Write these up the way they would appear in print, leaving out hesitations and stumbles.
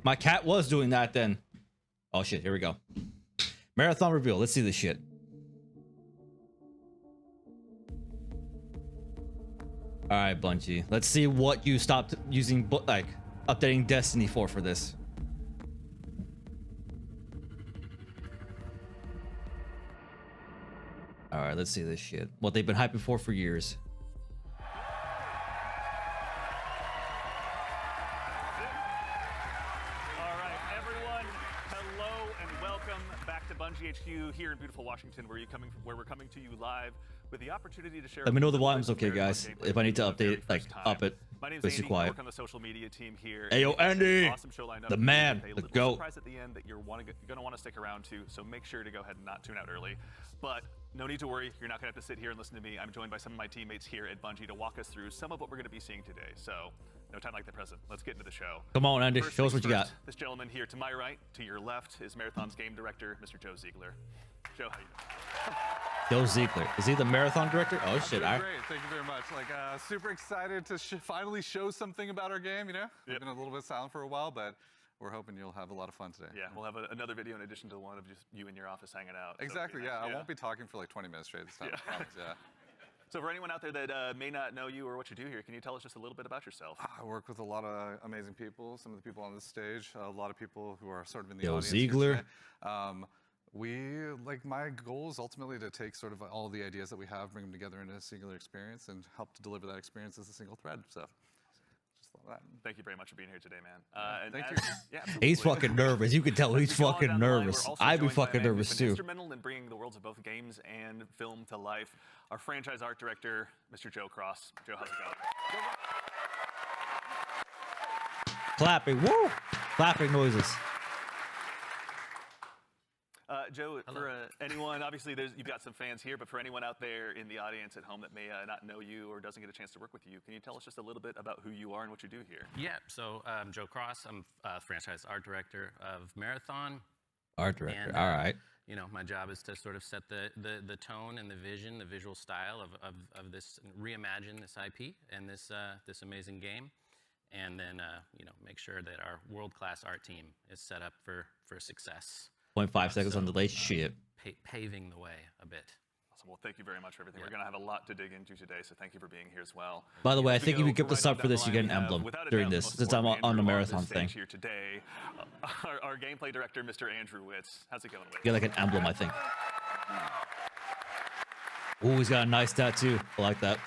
My cat was doing that then. Oh shit, here we go. Marathon reveal. Let's see this shit. All right, Bungie. Let's see what you stopped using, like, updating Destiny for this. All right, let's see this shit. What they've been hyping for years. Bungie HQ here in beautiful Washington, where we're coming to you live with the opportunity to share. Let me know the volume's okay, guys. If I need to update, like, up it. My name's Please be Andy. quiet. I work on the social media team here. Hey, yo, Andy, awesome show lineup. the man, the goat. Surprise at the end that you're gonna want to stick around to. So make sure to go ahead and not tune out early. But no need to worry. You're not gonna have to sit here and listen to me. I'm joined by some of my teammates here at Bungie to walk us through some of what we're gonna be seeing today. So no time like the present. Let's get into the show. Come on, Andy. First Show us things what you got. first, this gentleman here to my right, to your left, is Marathon's game director, Mr. Joe Ziegler. Joe, how you doing? Joe Ziegler. Is he the marathon director? Oh shit! Great, thank you very much. Like, super excited to finally show something about our game. You know, we've been a little bit silent for a while, but we're hoping you'll have a lot of fun today. Yeah, we'll have another video in addition to one of just you in your office hanging out. Exactly. So yeah, I won't be talking for like 20 minutes straight this time. I promise, yeah. So for anyone out there that may not know you or what you do here, can you tell us just a little bit about yourself? I work with a lot of amazing people. Some of the people on this stage, a lot of people who are sort of in the Joe audience. Ziegler. My goal is ultimately to take sort of all the ideas that we have, bring them together into a singular experience, and help to deliver that experience as a single thread. So, just love that. Thank you very much for being here today, man. Thank you. Yeah, He's fucking nervous. You can tell he's fucking nervous. I'd be fucking nervous too. Instrumental in bringing the worlds of both games and film to life. Our franchise art director, Mr. Joe Cross. Joe, how's it going? Clapping. Woo! Clapping noises. Joe, for anyone, obviously you've got some fans here, but for anyone out there in the audience at home that may not know you or doesn't get a chance to work with you, can you tell us just a little bit about who you are and what you do here? Yeah, so I'm Joe Cross. I'm franchise art director of Marathon. Art director, and, all right. You know, my job is to sort of set the tone and the vision, the visual style of this, reimagine this IP and this amazing game. And then, you know, make sure that our world-class art team is set up for success. 0.5 seconds on delay. Shit. Paving the way a bit. Awesome. Well, thank you very much for everything. We're going to have a lot to dig into today, so thank you for being here as well. By the way, I think if you give the sub for this, you get an emblem during this, since I'm on the marathon thing. Here today, our gameplay director, Mr. Andrew Witz. How's it going, Witz? Get like an emblem, I think. Ooh, he's got a nice tattoo. I like that.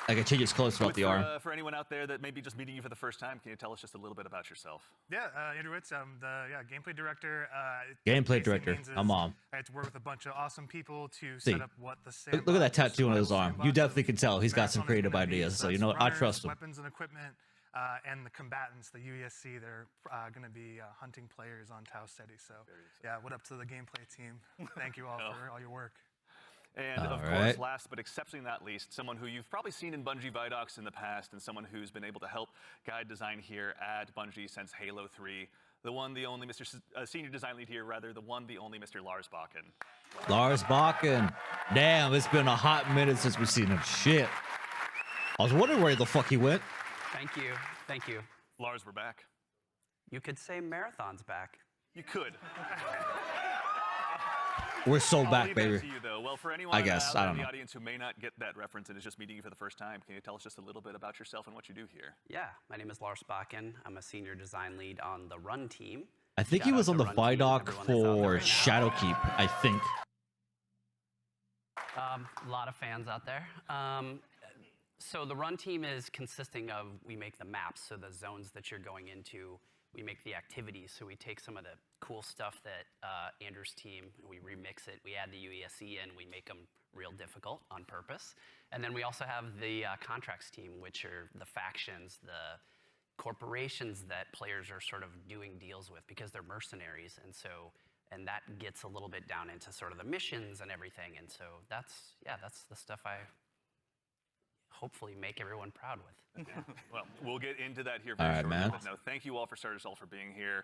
I can change its colors throughout the arm. For anyone out there that may be just meeting you for the first time, can you tell us just a little bit about yourself? Yeah, Andrew Witz. I'm the gameplay director. Gameplay director. I'm on. I had to work with a bunch of awesome people to set up what the Look at that tattoo on his arm. You definitely can tell he's got some creative ideas. So you know what? I trust him. Weapons and equipment, and the combatants, the UESC. They're going to be hunting players on Tau Ceti. So yeah, what up to the gameplay team? Thank you all for all your work. And of course, last but exceptionally not least, someone who you've probably seen in Bungie Vidocs in the past, and someone who's been able to help guide design here at Bungie since Halo 3. The one, the only Mr. Senior Design Lead here, rather, the one, the only Mr. Lars Bakken. Lars Bakken. Damn, it's been a hot minute since we've seen him. Shit. I was wondering where the fuck he went. Thank you. Thank you. Lars, we're back. You could say Marathon's back. You could. We're so I'll back, leave baby. That to you, though. Well, for anyone I guess. I don't in the know. audience who may not get that reference and is just meeting you for the first time, can you tell us just a little bit about yourself and what you do here? Yeah, my name is Lars Bakken. I'm a senior design lead on the Run team. I think he was on the Vidoc for Shadowkeep, I think. A lot of fans out there. So the Run team is consisting of, we make the maps, so the zones that you're going into. We make the activities, so we take some of the cool stuff that Andrew's team, we remix it, we add the UESC in, we make them real difficult on purpose. And then we also have the contracts team, which are the factions, the corporations that players are sort of doing deals with because they're mercenaries. And that gets a little bit down into sort of the missions and everything. And so that's the stuff I hopefully make everyone proud with. Well, we'll get into that here very shortly. Man. But no, thank you all for being here.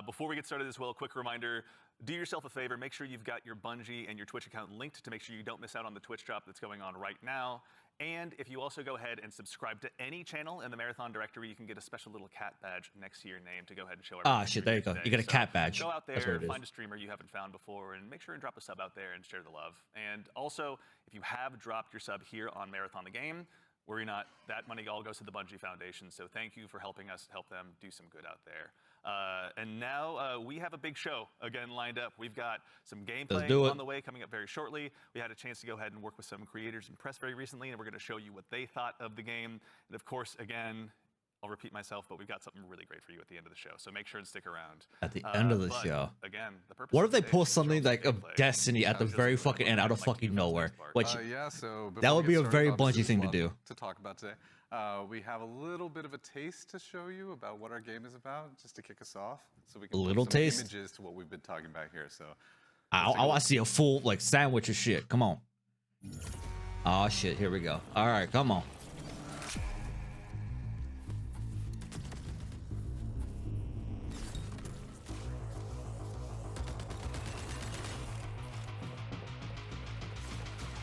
Before we get started as well, a quick reminder, do yourself a favor, make sure you've got your Bungie and your Twitch account linked to make sure you don't miss out on the Twitch drop that's going on right now. And if you also go ahead and subscribe to any channel in the Marathon directory, you can get a special little cat badge next to your name to go ahead and show everyone. Ah, shit, there you go. You get a cat badge. Go out That's what there, it is. find a streamer you haven't found before, and make sure and drop a sub out there and share the love. And also, if you have dropped your sub here on Marathon the Game, worry not, that money all goes to the Bungie Foundation, so thank you for helping us help them do some good out there. And now we have a big show again lined up. We've got some gameplay on the way coming up very shortly. We had a chance to go ahead and work with some creators and press very recently, and we're going to show you what they thought of the game. And of course, again, I'll repeat myself, but we've got something really great for you at the end of the show, so make sure and stick around. At the end of the but show. Again, the purpose What of if they today pull is to something show like some of gameplay. Destiny at the very fucking end, out of fucking nowhere? Which Yeah, so that before would we be get a very started, obviously, Bungie thing to there's a do. lot to talk about today. We have a little bit of a taste to show you about what our game is about, just to kick us off, so we can put little some taste? images to what we've been talking about here. So I want to see a full like sandwich of shit. Come on. Oh shit, here we go. All right, come on.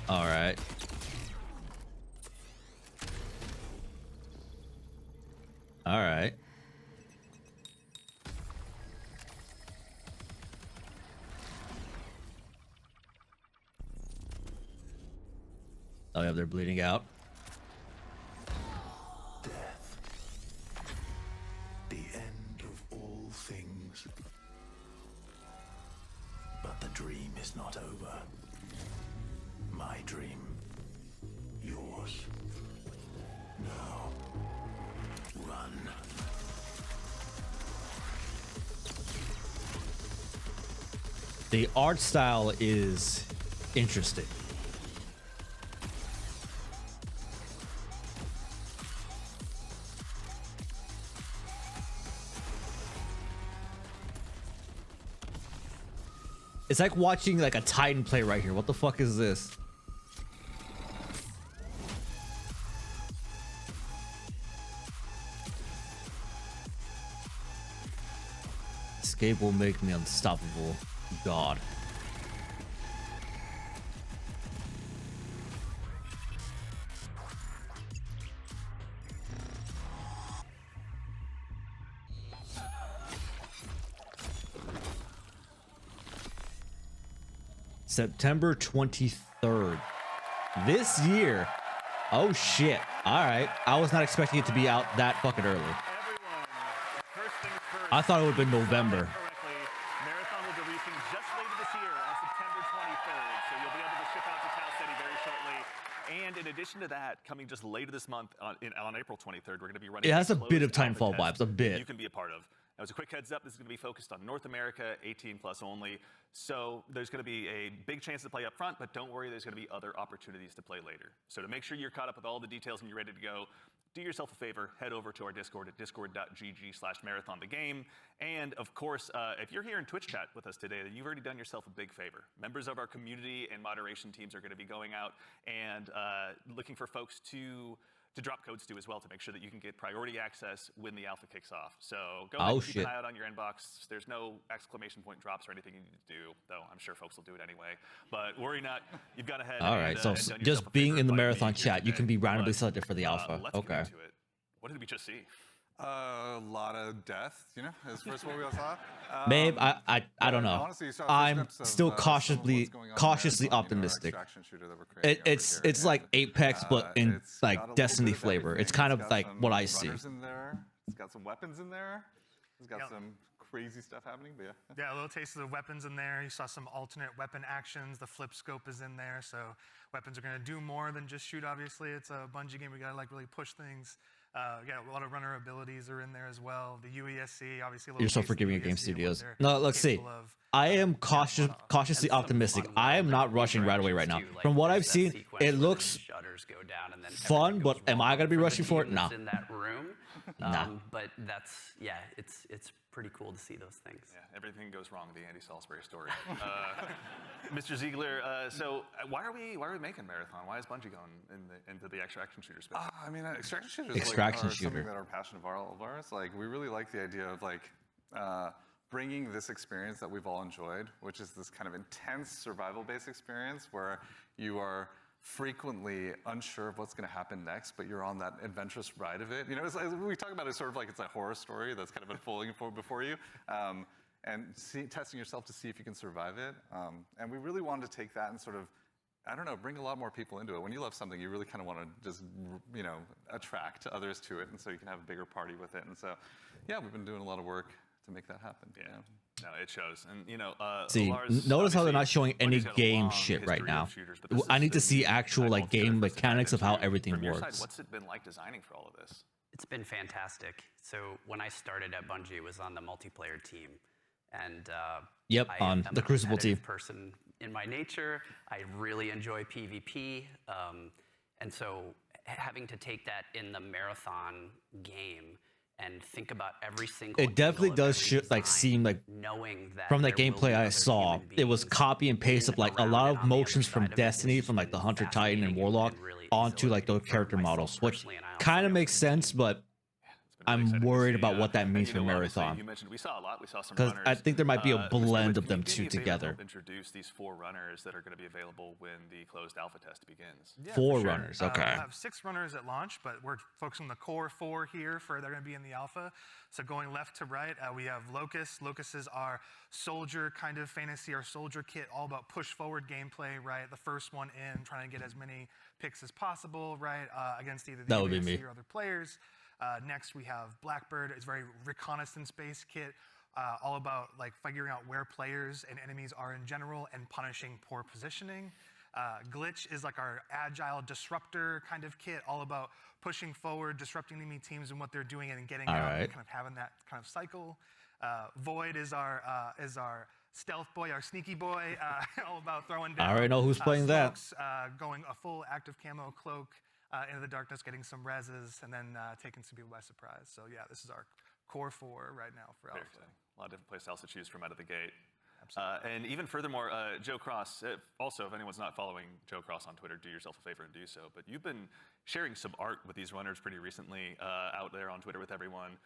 All right. All right. Oh yeah, they're bleeding out. Death. The end of all things. But the dream is not over. My dream. Yours. Now. Run. The art style is interesting. It's like watching like a Titan play right here. What the fuck is this? Escape will make me unstoppable. God. September 23rd. This year. Oh shit. All right. I was not expecting it to be out that fucking early. First things first. I thought it would have been November. Correctly, Marathon will be releasing just later this year on September 23rd, so you'll be able to ship out to Tau Ceti very shortly. And in addition to that, coming just later this month on April 23rd, we're going to be running. It has a bit of closed alpha Titanfall test vibes, a bit. You can be a part of. Now, as a quick heads up, this is going to be focused on North America, 18 plus only. So there's going to be a big chance to play up front, but don't worry, there's going to be other opportunities to play later. So to make sure you're caught up with all the details and you're ready to go, do yourself a favor, head over to our Discord at discord.gg/marathonthegame. And of course, if you're here in Twitch chat with us today, then you've already done yourself a big favor. Members of our community and moderation teams are going to be going out and looking for folks to drop codes to as well to make sure that you can get priority access when the alpha kicks off. So go ahead and keep an eye out on your inbox. There's no exclamation point drops or anything you need to do, though I'm sure folks will do it anyway. But worry not, you've got to head. All right, so just being in the Marathon chat, you can be randomly selected for the alpha. Let's Okay. get into it. What did we just see? a lot of death, you know, as first what we all saw. Babe, I don't know. Honestly, you saw a I'm glimpse of, still some of cautiously what's going on in cautiously Marathon, you know, our optimistic. extraction shooter that we're creating over It's here. like And, Apex, but in it's got a like little Destiny bit of flavor. everything. It's kind It's of got like some what I see. runners in there. It's got some weapons in there. It's got Yep. some crazy stuff happening, but yeah. Yeah, a little taste of the weapons in there. You saw some alternate weapon actions. The flip scope is in there, so weapons are going to do more than just shoot. Obviously, it's a Bungie game. We got to like really push things. Yeah, a lot of runner abilities are in there as well. The UESC, obviously. A little You're so taste of forgiving at UESC Game and what Studios. they're No, let's see. capable of. I am cautiously And some optimistic. fun I am little not rushing right away right now. interactions too, like From what there's I've that seen, sequence it where the looks shutters go down and then fun, everything but goes am I wrong gonna be for the rushing for it? team that's No. in that room. Nah. But that's it's pretty cool to see those things. Yeah, everything goes wrong. The Andy Salisbury story. Mr. Ziegler, so why are we making Marathon? Why is Bungie going into the extraction shooter space? I mean, extraction shooters Extraction like, are shooter. something that are passion of all of ours. Like, we really like the idea of like bringing this experience that we've all enjoyed, which is this kind of intense survival-based experience where you are frequently unsure of what's going to happen next, but you're on that adventurous ride of it. You know, we talk about it sort of like it's a horror story that's kind of unfolding before you, and testing yourself to see if you can survive it. And we really wanted to take that and sort of, I don't know, bring a lot more people into it. When you love something, you really kind of want to just, you know, attract others to it, and so you can have a bigger party with it. And so, yeah, we've been doing a lot of work to make that happen. Yeah. No, it shows. And, you know, See, Lars, notice how they're not showing any Bungie's got a game long shit right history now. of shooters, but this I is need to the see new actual like title game for us to dive mechanics of how into. everything From your works. side, what's it been like designing for all of this? It's been fantastic. So when I started at Bungie, it was on the multiplayer team, and Yep, I on am the a Crucible team. competitive person in my nature. I really enjoy PvP, and so having to take that in the marathon game and think about every single It definitely angle of does every like design, seem like knowing that from the there will gameplay be I other saw, human it was beings copy and paste of in, like a around, lot and of on the other motions from side of it. Destiny, It's from like the been Hunter Titan and fascinating Warlock really onto like exhilarating those for character myself models, which personally, and I also kind of know makes for sense, but It's been really I'm exciting to worried see, about what that and, means you for know, obviously, Marathon. You mentioned we saw a lot. We saw some 'Cause runners. I think there might be a blend of Can them you do two me a favor and together. help introduce these 4 runners that are going to be available when the closed alpha test begins. Yeah, 4 for sure. runners, okay. We'll have 6 runners at launch, but we're focusing on the core 4 here for they're going to be in the alpha. So going left to right, we have Locust. Locust is our soldier kind of fantasy, our soldier kit, all about push forward gameplay, right? The first one in, trying to get as many picks as possible, right, against either the That would be UAC me. or other players. Next, we have Blackbird. It's very reconnaissance-based kit, all about like figuring out where players and enemies are in general and punishing poor positioning. Glitch is like our agile disruptor kind of kit, all about pushing forward, disrupting enemy teams and what they're doing, and getting All out right. and kind of having that kind of cycle. Void is our stealth boy, our sneaky boy, all about throwing down. I already know who's playing that. smokes, going a full active camo cloak into the darkness, getting some reses, and then taking some people by surprise. So yeah, this is our core 4 right now for Very alpha. exciting. A lot of different playstyles to choose from out of the gate. And even furthermore, Joe Cross, also, if anyone's not following Joe Cross on Twitter, do yourself a favor and do so. But you've been sharing some art with these runners pretty recently out there on Twitter with everyone.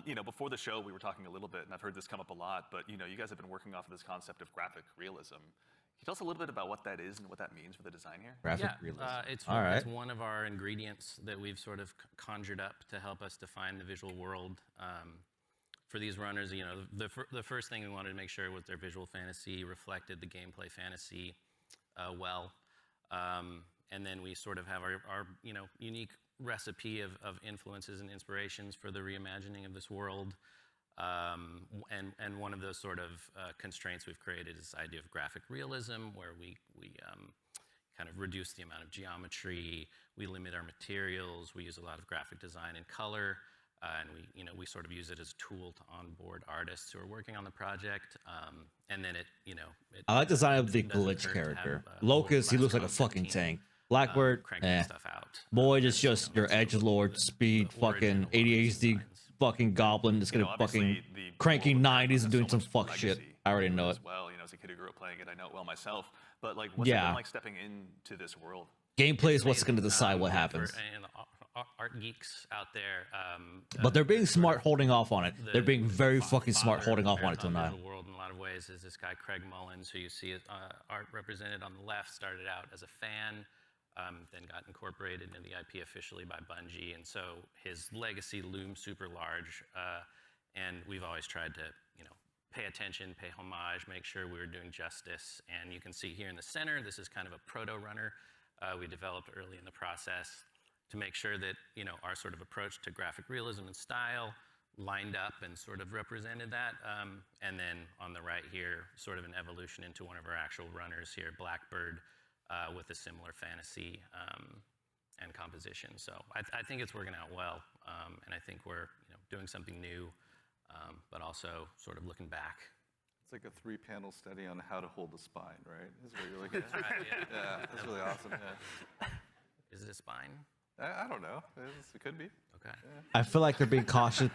You know, before the show, we were talking a little bit, and I've heard this come up a lot, but you know, you guys have been working off of this concept of graphic realism. Can you tell us a little bit about what that is and what that means for the design here? Graphic Yeah, realism. it's, All right. it's one of our ingredients that we've sort of conjured up to help us define the visual world. For these runners, you know, the first thing we wanted to make sure was their visual fantasy reflected the gameplay fantasy well. And then we sort of have our you know, unique recipe of influences and inspirations for the reimagining of this world. And one of those sort of constraints we've created is this idea of graphic realism, where we kind of reduce the amount of geometry, we limit our materials, we use a lot of graphic design and color, and we sort of use it as a tool to onboard artists who are working on the project. And then I like the design of the doesn't Glitch hurt to character. have a Locust, he world-class looks like a concept fucking team, tank. Blackbird, cranking stuff out. Void is That's, just your that's sort of edgelord, speed, the origin fucking of a lot of these ADHD designs. fucking goblin that's You know, gonna fucking obviously, the cranky world of 90s has and doing so some much fuck shit. legacy I already know it. as well. You know, as a kid who grew up playing it, I know it well myself. But like, what's it Yeah. been like stepping into this world? Gameplay is what's amazing. gonna decide what For happens. any art geeks out there, But they're being sort of smart holding off on it. They're being very fucking smart father holding of off on it till Marathon now. Visual World in a lot of ways is this guy Craig Mullins, who you see art represented on the left, started out as a fan, then got incorporated into the IP officially by Bungie, and so his legacy looms super large. And we've always tried to, pay attention, pay homage, make sure we were doing justice. And you can see here in the center, this is kind of a proto runner we developed early in the process to make sure that our sort of approach to graphic realism and style lined up and sort of represented that. And then on the right here, sort of an evolution into one of our actual runners here, Blackbird, with a similar fantasy and composition. So I think it's working out well, and I think we're doing something new, but also sort of looking back. It's like a 3-panel study on how to hold the spine, right? Is what you're looking at. Right, yeah. Yeah, that's really awesome. Yeah. Is it a spine? I don't know. It could be. Okay. I feel like they're being cautious.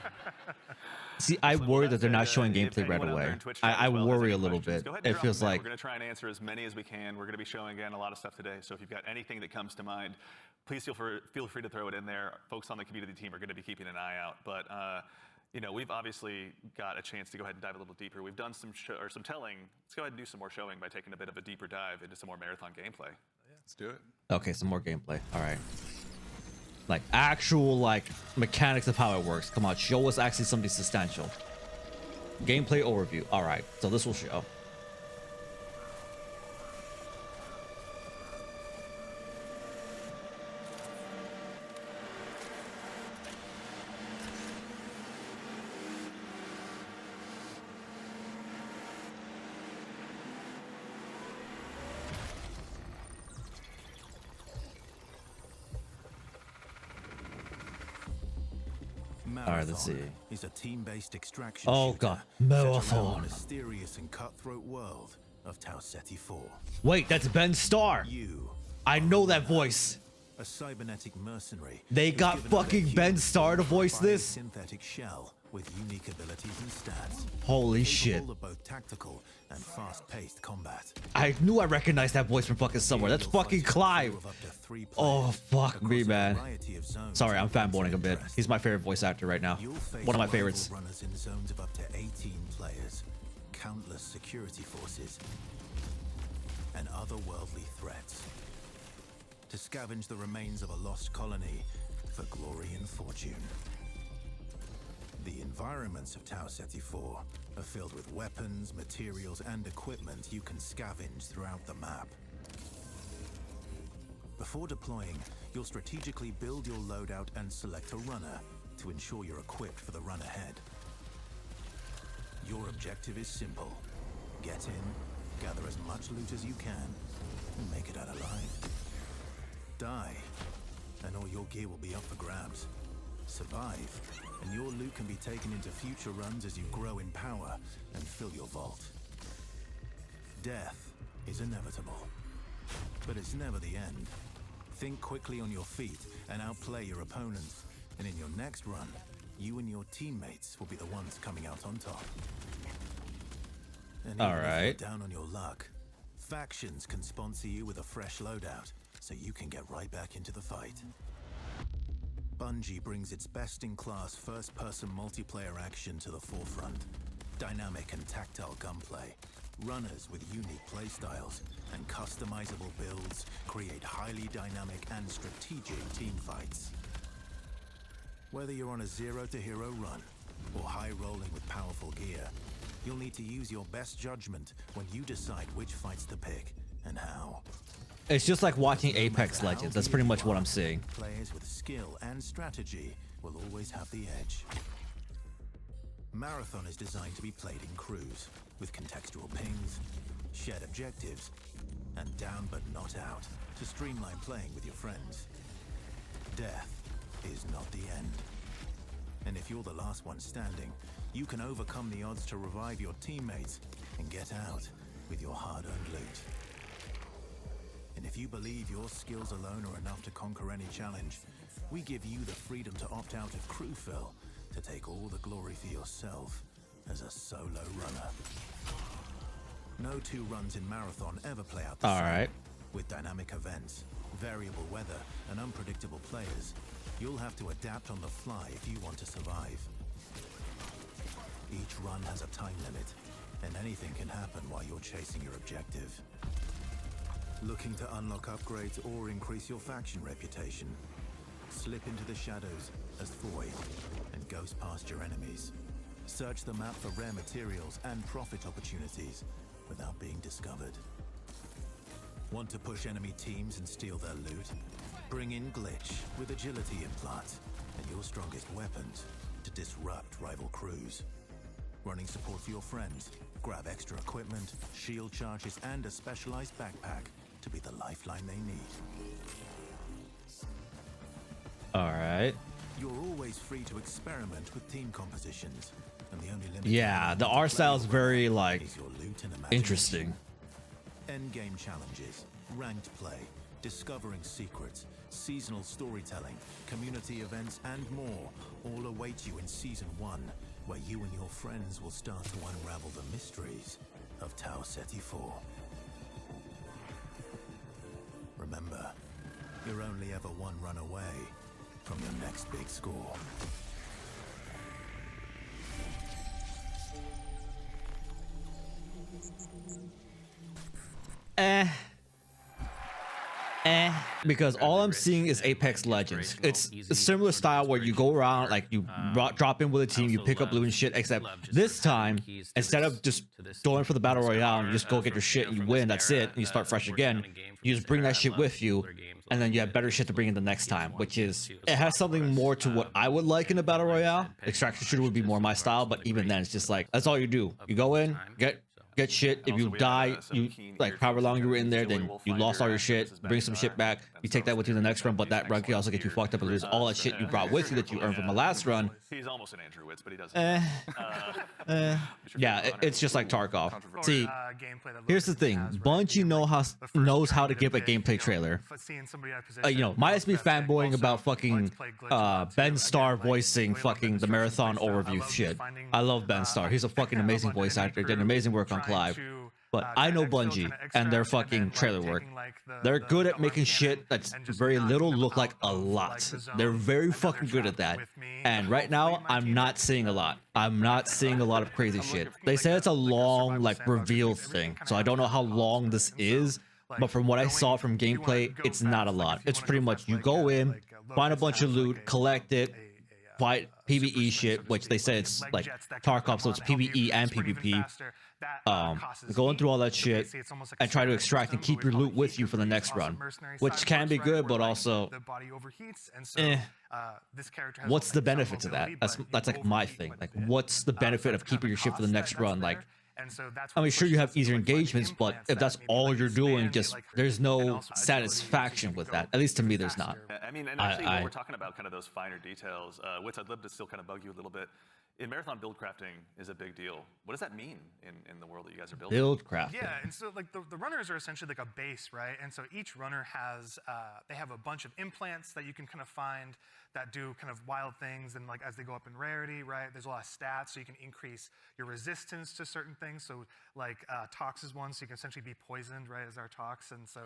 See, I worry that they're not showing gameplay right away. I worry a little bit. It feels like we're going to try and answer as many as we can. We're going to be showing again a lot of stuff today. So if you've got anything that comes to mind, please feel free to throw it in there. Folks on the community team are going to be keeping an eye out. But we've obviously got a chance to go ahead and dive a little deeper. We've done some telling. Let's go ahead and do some more showing by taking a bit of a deeper dive into some more marathon gameplay. Let's do it. Okay, some more gameplay. All right. Like actual like mechanics of how it works. Come on, show us actually something substantial. Gameplay overview. All right, so this will show. Alright, let's see. Is a team-based extraction Oh shooter god, set around Marathon. the mysterious and cutthroat world of Tau Ceti 4. Wait, that's Ben Starr. You, I know that voice. a cybernetic mercenary, They who's got given up fucking their Ben human Starr to voice this? synthetic shell with unique abilities and stats. Holy shit. Capable of both tactical and fast-paced combat. I knew I recognized that voice from fucking somewhere. That's You'll fucking fight a Clive. crew of up to 3 Oh, players fuck me, across a man. variety of zones Sorry, I'm of fanboying a bit. interest. He's my favorite voice actor right now. You'll face One of my rival favorites. runners in zones of up to 18 players, countless security forces, and otherworldly threats. To scavenge the remains of a lost colony for glory and fortune. The environments of Tau Ceti 4 are filled with weapons, materials, and equipment you can scavenge throughout the map. Before deploying, you'll strategically build your loadout and select a runner to ensure you're equipped for the run ahead. Your objective is simple. Get in, gather as much loot as you can, and make it out alive. Die, and all your gear will be up for grabs. Survive, and your loot can be taken into future runs as you grow in power and fill your vault. Death is inevitable, but it's never the end. Think quickly on your feet and outplay your opponents, and in your next run, you and your teammates will be the ones coming out on top. And even if Alright. you're down on your luck, factions can sponsor you with a fresh loadout, so you can get right back into the fight. Bungie brings its best-in-class first-person multiplayer action to the forefront. Dynamic and tactile gunplay, runners with unique playstyles, and customizable builds create highly dynamic and strategic team fights. Whether you're on a zero-to-hero run or high-rolling with powerful gear, you'll need to use your best judgment when you decide which fights to pick and how. It's just like watching Apex Legends. That's pretty much what I'm seeing. Players with skill and strategy will always have the edge. Marathon is designed to be played in crews, with contextual pings, shared objectives, and down but not out, to streamline playing with your friends. Death is not the end. And if you're the last one standing, you can overcome the odds to revive your teammates and get out with your hard-earned loot. And if you believe your skills alone are enough to conquer any challenge, we give you the freedom to opt out of crew fill to take all the glory for yourself as a solo runner. No two runs in Marathon ever play out the same. Alright. With dynamic events, variable weather, and unpredictable players, you'll have to adapt on the fly if you want to survive. Each run has a time limit, and anything can happen while you're chasing your objective. Looking to unlock upgrades or increase your faction reputation? Slip into the shadows as Void and ghost past your enemies. Search the map for rare materials and profit opportunities without being discovered. Want to push enemy teams and steal their loot? Bring in Glitch with agility implants and your strongest weapons to disrupt rival crews. Running support for your friends? Grab extra equipment, shield charges, and a specialized backpack to be the lifeline they need. Alright. You're always free to experiment with team compositions, and the only limit Yeah, the art style is very, like, is your loot and imagination. interesting. Endgame challenges, ranked play, discovering secrets, seasonal storytelling, community events, and more all await you in Season 1, where you and your friends will start to unravel the mysteries of Tau Ceti 4. Remember, you're only ever one run away from your next big score. Because all I'm seeing is Apex Legends. It's a similar style where you go around, like you drop in with a team, you pick up loot and shit, except this time, instead of just going for the Battle Royale, you just go get your shit and you win, that's it, and you start fresh again. You just bring that shit with you, and then you have better shit to bring in the next time, which is, it has something more to what I would like in a Battle Royale. Extraction shooter would be more my style, but even then, it's just like, that's all you do. You go in, get shit. If you die, you like however long you were in there, then you lost all your shit. Bring some shit back. You take that with you in the next run, but that run can also get you fucked up and lose all that shit you brought with you that you earned from the last run. He's almost an Andrew Witz, but he doesn't. Yeah, it's just like Tarkov. See, here's the thing: Bungie knows how to give a gameplay trailer. You know, minus me fanboying about fucking Ben Starr voicing fucking the marathon overview shit. I love Ben Starr. He's a fucking amazing voice actor. Did amazing work on Clive. But I know Bungie and their fucking trailer work. They're good at making shit that's very little look like a lot. They're very fucking good at that. And right now, I'm not seeing a lot. I'm not seeing a lot of crazy shit. They say it's a long, like, reveal thing. So I don't know how long this is. But from what I saw from gameplay, it's not a lot. It's pretty much you go in, find a bunch of loot, collect it, fight PvE shit, which they say it's like Tarkov, so it's PvE and PvP. Going through all that shit and try to extract and keep your loot with you for the next run, which can be good, but also, what's the benefit to that? That's like my thing. Like, what's the benefit of keeping your shit for the next run? Like, I mean, sure, you have easier engagements, but if that's all you're doing, just there's no satisfaction with that. At least to me, there's not. I mean, and actually, when we're talking about kind of those finer details, Witz, I'd love to still kind of bug you a little bit. In Marathon, build crafting is a big deal. What does that mean in the world that you guys are building? Build crafting. Yeah, and so like the runners are essentially like a base, right? And so each runner has, they have a bunch of implants that you can kind of find that do kind of wild things, and like as they go up in rarity, right? There's a lot of stats, so you can increase your resistance to certain things. So like Tox is one, so you can essentially be poisoned, right, as our Tox, and so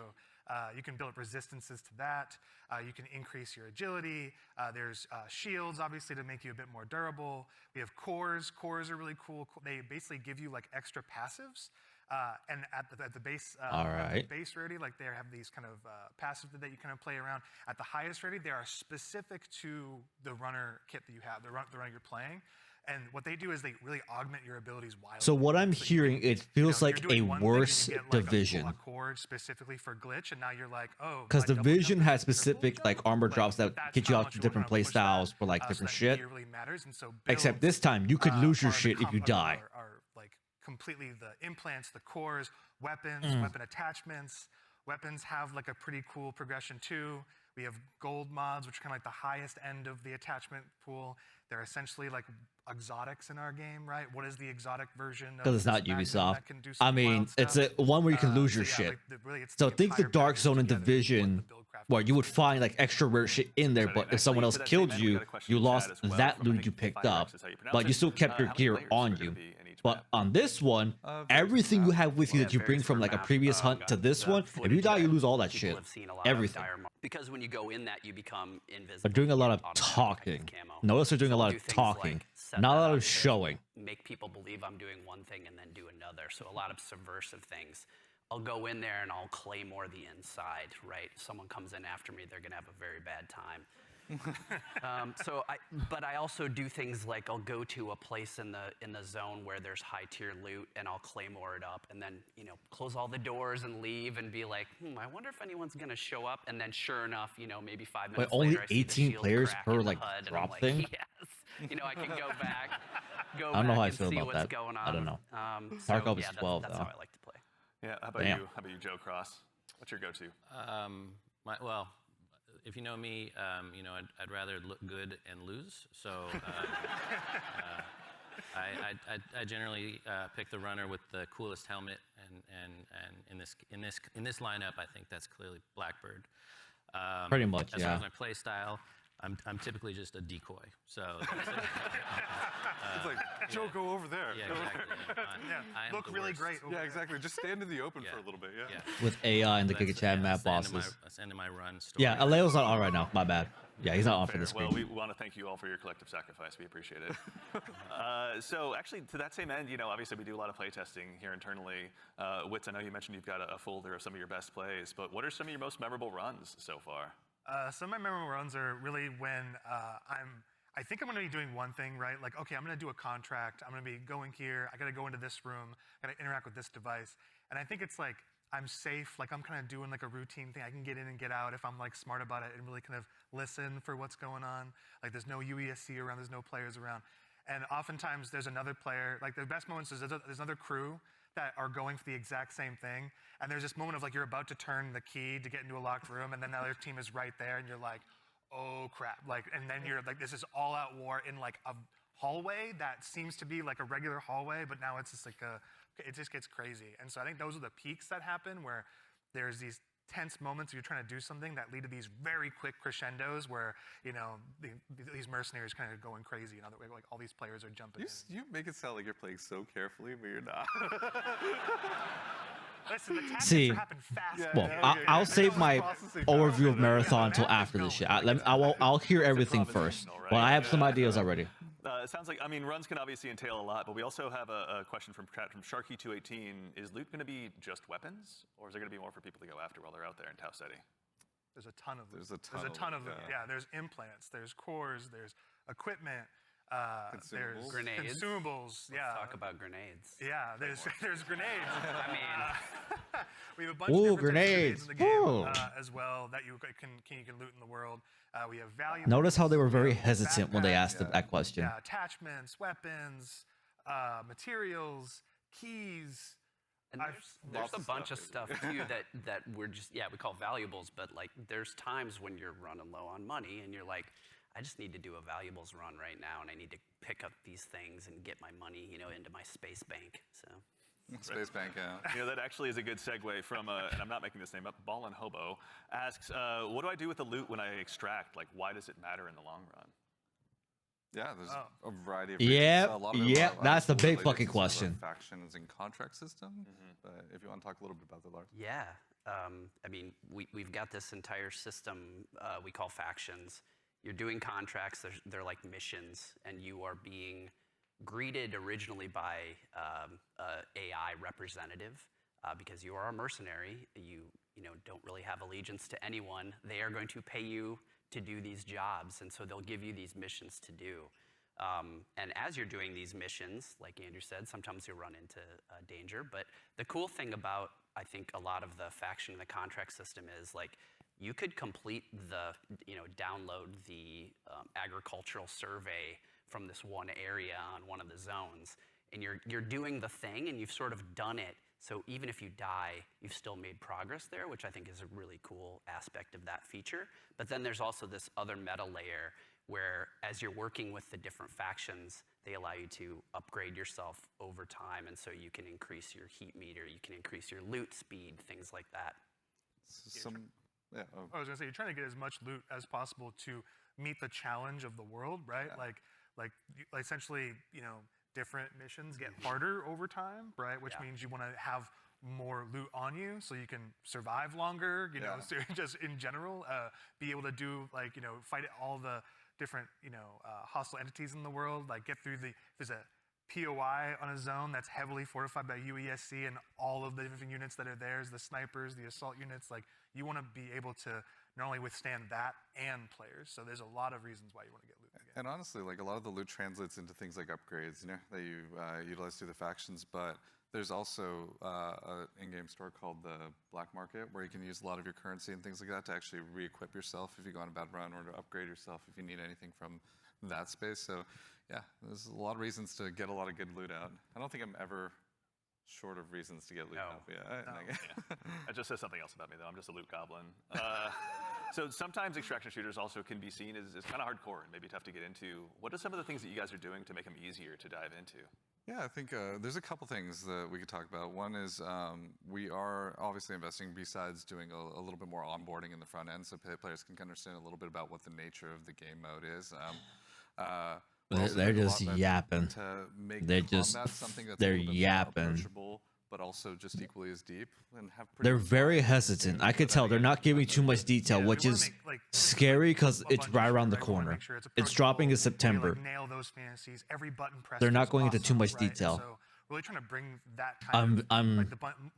you can build up resistances to that. You can increase your agility. There's shields, obviously, to make you a bit more durable. We have cores. Cores are really cool. They basically give you like extra passives. And at the base, at the base rarity, like they have these kind of passives that you kind of play around. At the highest rarity, they are specific to the runner kit that you have, the runner you're playing. And what they do is they really augment your abilities wildly. So what I'm hearing, it feels like a worse Division. A cord specifically for glitch, and now you're like, oh. Because Division has specific like armor drops that get you out to different play styles for like different shit. Except this time, you could lose your shit if you die. Are like completely the implants, the cores, weapons, weapon attachments. Weapons have like a pretty cool progression too. We have gold mods, which are kind of like the highest end of the attachment pool. They're essentially like exotics in our game, right? What is the exotic version? Because it's not Ubisoft. I mean, it's a one where you can lose your shit. So think the Dark Zone and Division, where you would find like extra rare shit in there, but if someone else killed you, you lost that loot you picked up, but you still kept your gear on you. But on this one, everything you have with you that you bring from like a previous hunt to this one, if you die, you lose all that shit. Everything. Because when you go in that, you become invisible. They're doing a lot of talking. Notice they're doing a lot of talking, not a lot of showing. Make people believe I'm doing one thing and then do another. So a lot of subversive things. I'll go in there and I'll claymore the inside, right? If someone comes in after me, they're gonna have a very bad time. But I also do things like I'll go to a place in the zone where there's high tier loot, and I'll claymore it up, and then close all the doors and leave, and be like, I wonder if anyone's gonna show up. And then sure enough, maybe 5 minutes only later, I see the 18 shield players crack per in the like HUD, and drop I'm like, thing. Yes, I can go back. I don't know how I feel and see about what's that. going on. I don't know. So, Tarkov is 12 that's though. how I like to play. Yeah, how about you? How about you, Joe Cross? What's your go-to? Well, if you know me, I'd rather look good and lose. So I generally pick the runner with the coolest helmet, and in this lineup, I think that's clearly Blackbird. Pretty much, as yeah. far as my play style, I'm typically just a decoy. So that's it. It's like, Joe, go over there. Yeah, exactly. I am Look the really worst. great. Yeah, exactly. Just stand in the open for a little bit. Yeah. With AI and the That's Giga Chad map the end of bosses. That's the end of my run story. Yeah, Aleo's not on right now. My bad. Yeah, he's not on for Fair. this Well, screen. we want to thank you all for your collective sacrifice. We appreciate it. So actually, to that same end, obviously we do a lot of playtesting here internally. Wits, I know you mentioned you've got a folder of some of your best plays, but what are some of your most memorable runs so far? Some of my memorable runs are really when I think I'm going to be doing one thing, right? Like, okay, I'm going to do a contract. I'm going to be going here. I got to go into this room. I got to interact with this device. And I think it's like, I'm safe. Like, I'm kind of doing like a routine thing. I can get in and get out if I'm like smart about it and really kind of listen for what's going on. Like, there's no UESC around. There's no players around. And oftentimes there's another player. Like, the best moments is there's another crew that are going for the exact same thing. And there's this moment of like, you're about to turn the key to get into a locked room, and then the other team is right there, and you're like, oh crap. Like, and then you're like, this is all out war in like a hallway that seems to be like a regular hallway, but now it's just like it just gets crazy. And so I think those are the peaks that happen where there's these tense moments you're trying to do something that lead to these very quick crescendos where, these mercenaries kind of going crazy. In other way, like all these players are jumping in. You make it sound like you're playing so carefully, but you're not. Listen, the tactics See, happen fast. Well, I'll save my overview of Marathon until after this shit. I'll hear everything first, but I have some ideas already. It sounds like, runs can obviously entail a lot, but we also have a question from Sharky218. Is loot going to be just weapons, or is there going to be more for people to go after while they're out there in Tau Ceti? There's a ton of loot. There's a ton of loot. yeah. Yeah, there's implants, there's cores, there's equipment, there's Grenades. Consumables. Let's talk about grenades. Yeah, there's grenades. I mean, we have a bunch of different grenades. types of grenades in Ooh. the game as well that you can loot in the world. We have value. Notice how they were very hesitant when they asked that question. Yeah, attachments, weapons, materials, keys. and there's a bunch of stuff too that we're just we call valuables, but like there's times when you're running low on money and you're like, I just need to do a valuables run right now, and I need to pick up these things and get my money, into my space bank. So. Space Bank, yeah. That actually is a good segue from, and I'm not making this name up, Ballin' Hobo asks, what do I do with the loot when I extract? Like, why does it matter in the long run? Yeah, there's a variety of Yep, reasons. A lot of them yep, are that's the obviously big related fucking to sort of question. our factions and contract system, but if you want to talk a little bit about that, Lars. Yeah, we've got this entire system we call factions. You're doing contracts, they're like missions, and you are being greeted originally by AI representative because you are a mercenary. You don't really have allegiance to anyone. They are going to pay you to do these jobs, and so they'll give you these missions to do. And as you're doing these missions, like Andrew said, sometimes you run into danger. But the cool thing about, I think, a lot of the faction and the contract system is like you could complete the, download the agricultural survey from this one area on one of the zones, and you're doing the thing, and you've sort of done it. So even if you die, you've still made progress there, which I think is a really cool aspect of that feature. But then there's also this other meta layer where as you're working with the different factions, they allow you to upgrade yourself over time, and so you can increase your heat meter, you can increase your loot speed, things like that. I was gonna say, you're trying to get as much loot as possible to meet the challenge of the world, right? Yeah. Like essentially, different missions get harder over time, right? Which means you want to have more loot on you so you can survive longer, so just in general, be able to do fight all the different, hostile entities in the world, like get through there's a POI on a zone that's heavily fortified by UESC and all of the different units that are there, the snipers, the assault units, like you want to be able to not only withstand that and players. So there's a lot of reasons why you want to get loot again. And honestly, like a lot of the loot translates into things like upgrades, that you utilize through the factions. But there's also an in-game store called the Black Market where you can use a lot of your currency and things like that to actually re-equip yourself if you go on a bad run, or to upgrade yourself if you need anything from that space. So yeah, there's a lot of reasons to get a lot of good loot out. I don't think I'm ever short of reasons to get loot out. That just says something else about me, though. I'm just a loot goblin. So sometimes extraction shooters also can be seen as kind of hardcore and maybe tough to get into. What are some of the things that you guys are doing to make them easier to dive into? Yeah, I think there's a couple things that we could talk about. One is we are obviously investing, besides doing a little bit more onboarding in the front end so players can understand a little bit about what the nature of the game mode is. They're just yapping. To make They're just combat something that's they're a little bit more yapping. approachable but also just equally as deep. And have They're very hesitant. I could tell they're not giving too much detail, which is scary because it's right around the corner. It's dropping in September. Nail those fantasies. Every button press. They're not going into too much detail. So really trying to bring that kind of like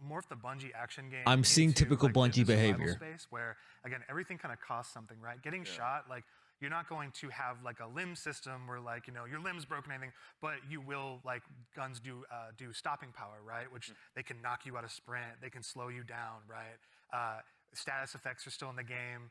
morph the Bungie action game. I'm seeing typical Bungie behavior. Space where again everything kind of costs something, right? Getting shot, like you're not going to have like a limb system where like your limb's broken or anything, but you will like guns do stopping power, right? Which they can knock you out of sprint, they can slow you down, right? Status effects are still in the game,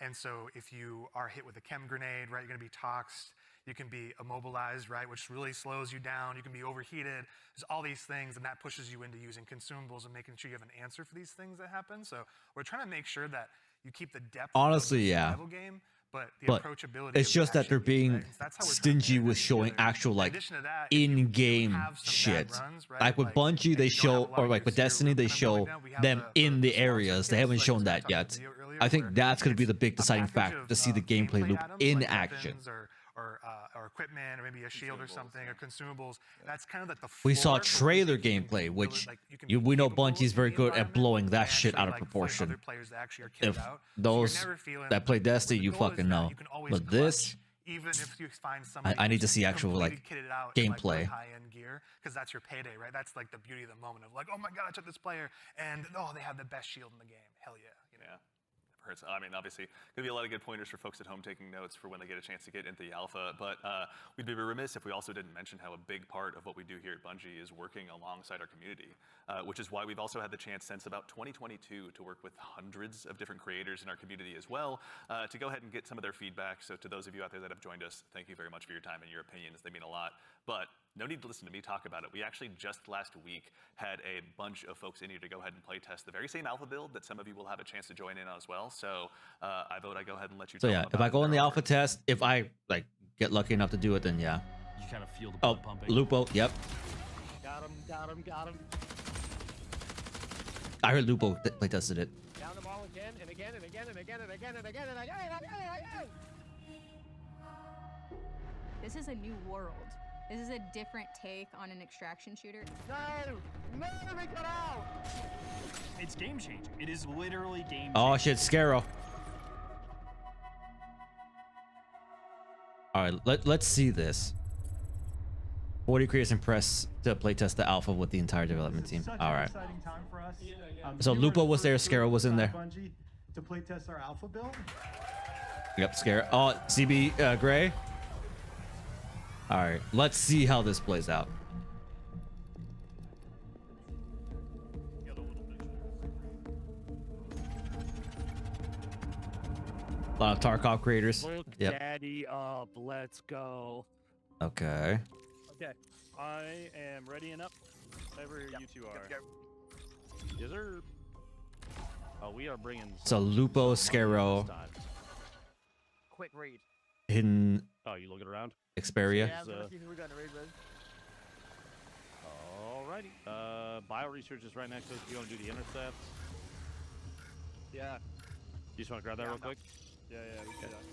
and so if you are hit with a chem grenade, right, you're gonna be toxed. You can be immobilized, right, which really slows you down. You can be overheated. There's all these things, and that pushes you into using consumables and making sure you have an answer for these things that happen. So we're trying to make sure that you keep the depth Honestly, of the yeah. survival game, but the approachability. It's of just the that they're action game, being right? That's how we're trying to stingy bring with it showing together. actual In like addition to that, if you in-game have some shit. bad runs, right, Like with Bungie, and they you don't have show, a lot or of like with your Destiny, they show right now, we have them in the sponsor areas. They kits, haven't like shown we that talked yet. about video earlier, I think where that's going to be the it's big a deciding package factor of, to see the gameplay gameplay loop items, in like action. weapons or equipment, or maybe a shield or something, or consumables. That's kind of like the We saw floor for what trailer you can gameplay, build, which like, you can be we know capable Bungie's in very the good at environment blowing that and shit actually, out of like, fight proportion. other players that actually are kitted If out. So you're those never feeling that play like, Destiny, the you goal is fucking that know. you can always But this, clutch, even if you find somebody I need to who's see actual like completely kitted out in, like, gameplay. really high-end gear, because that's your payday, right? That's like the beauty of the moment of like, oh my god, I took this player, and oh, they have the best shield in the game. Hell yeah, Yeah. Hurts. I mean, obviously, going to be a lot of good pointers for folks at home taking notes for when they get a chance to get into the alpha. But we'd be remiss if we also didn't mention how a big part of what we do here at Bungie is working alongside our community, which is why we've also had the chance since about 2022 to work with hundreds of different creators in our community as well, to go ahead and get some of their feedback. So to those of you out there that have joined us, thank you very much for your time and your opinions. They mean a lot. But no need to listen to me talk about it. We actually just last week had a bunch of folks in here to go ahead and play test the very same alpha build that some of you will have a chance to join in on as well. So I vote I go ahead and let you. So tell yeah, them if about I go in the their alpha test, if I like get lucky enough to do it, then yeah. You kind of feel the blood pumping. Lupo, yep. Got him. I heard Lupo play tested it. Down the ball again and again and again and again and again and again and again and again. This is a new world. This is a different take on an extraction shooter. No, we got out. It's game changing. It is literally game changing. Oh shit, Scarrow. All right, let's see this. 40 creators impressed to playtest the alpha with the entire development team. All right. So Lupo was there, Scarrow was in there. To playtest our alpha build. Yep, Scarrow. Oh, CB Gray. All right, let's see how this plays out. A lot of Tarkov creators. Look Yep. daddy up. Let's go. Okay. Okay. I am ready and up. Whatever you two are. Yes, sir. Oh, we are bringing. So Lupo, Scarrow, Quick read. Hidden Oh, you looking around? Xperia. Yeah, I'm gonna see who we're going to read with. Alrighty. Bio research is right next to us. You want to do the intercepts? Yeah. You just want to grab that real quick? Yeah, we can do that.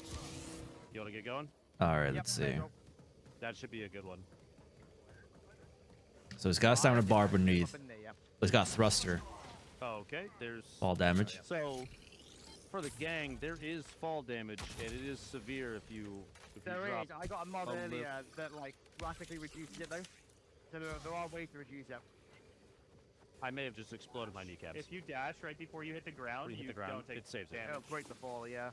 You want to get going? All right, let's see. That should be a good one. So he's got a stamina bar beneath. He's got thruster. Oh, okay. There's Fall damage. So, for the gang, there is fall damage, and it is severe if you There drop. is. I got a mod a lip. earlier that like drastically reduces it though. So there are ways to reduce it. I may have just exploded my kneecaps. If you dash right before you hit the ground, Before you hit the ground, don't take it saves it. It'll damage. break the fall, yeah.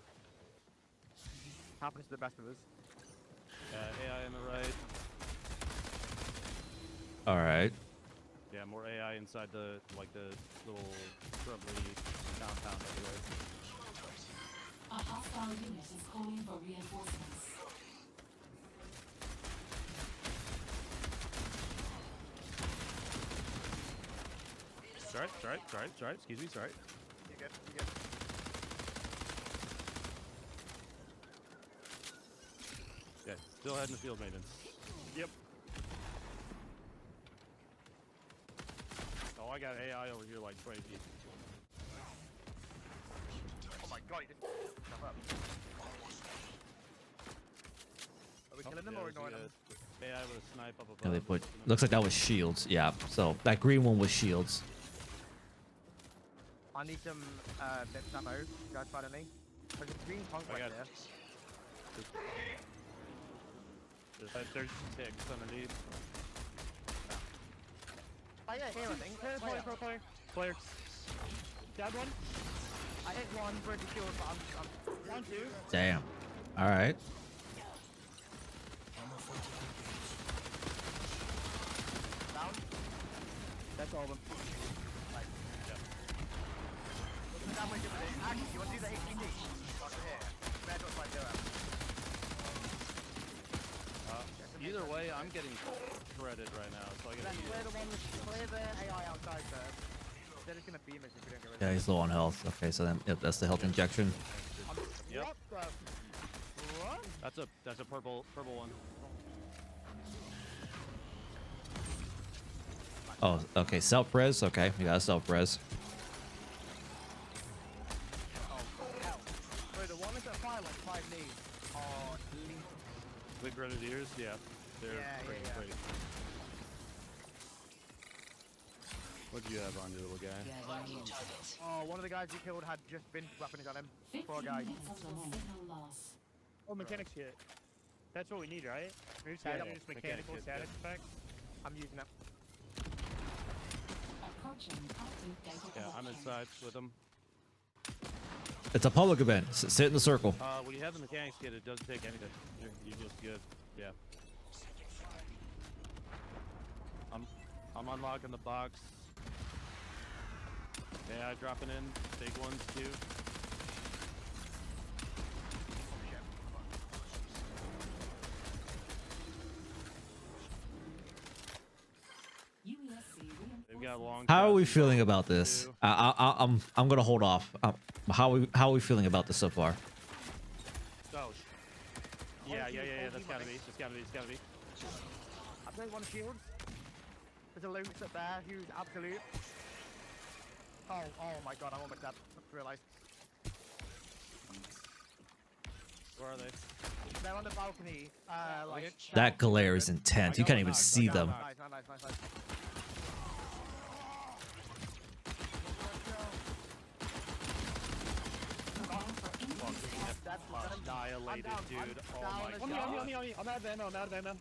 Happens to the best of us. AI on the right. All right. Yeah, more AI inside the little shrubbery compound anyway. A hostile unit is calling for reinforcements. Sorry. Excuse me, sorry. You're good, you're good. Yeah, still heading to field maintenance. Yep. Oh, I got AI over here like 20 feet. Oh my god, he didn't stuff up. Are we killing them or ignoring them? AI with a snipe up above. And they put. Looks like that was shields. Yeah. So that green one was shields. I need some bits of ammo. Guys, find me. There's a green punk right there. There's 6 underneath. I hit here, I think. Player. Dead one. I hit one for the shield, but I'm 1, 2. Damn. All right. down. That's all of them. Right. Yep. That way, actually, you want to do the HPT? Over here. Red looks like they're Either way, I'm getting shredded right now, so I gotta clear the AI outside first. They're just gonna beam us if we don't get rid of Yeah, he's low on health. Okay, so then yep, that's the health injection. Yep. What the? What? That's a purple one. Oh, okay. Self res. Okay, we got self res. Oh, hell. Wait, the one that's at fire like 5 knees are lethal. The grenadiers, yeah. They're pretty yeah. great. What do you have on you, little guy? Oh, one of the guys you killed had just been weapons on him. Poor guy. Oh, mechanics hit. That's what we need, right? Move static, just mechanical static effects. I'm using it. Yeah, I'm inside with them. It's a public event. Sit in the circle. When you have the mechanics kit, it doesn't take anything. You're just good. Yeah. I'm unlocking the box. AI dropping in. Big ones too. They've got long. How are we feeling about this? I'm gonna hold off. How are we feeling about this so far? Oh. Yeah. That's gotta be. It's gotta be. I played one shield. There's a loot up there. Huge, absolute. Oh my god! I'm almost dead. I just realised. Where are they? They're on the balcony. Like That glare is intense. You can't even see them. Nice. Annihilated, dude. Oh my On god. me. I'm out of ammo.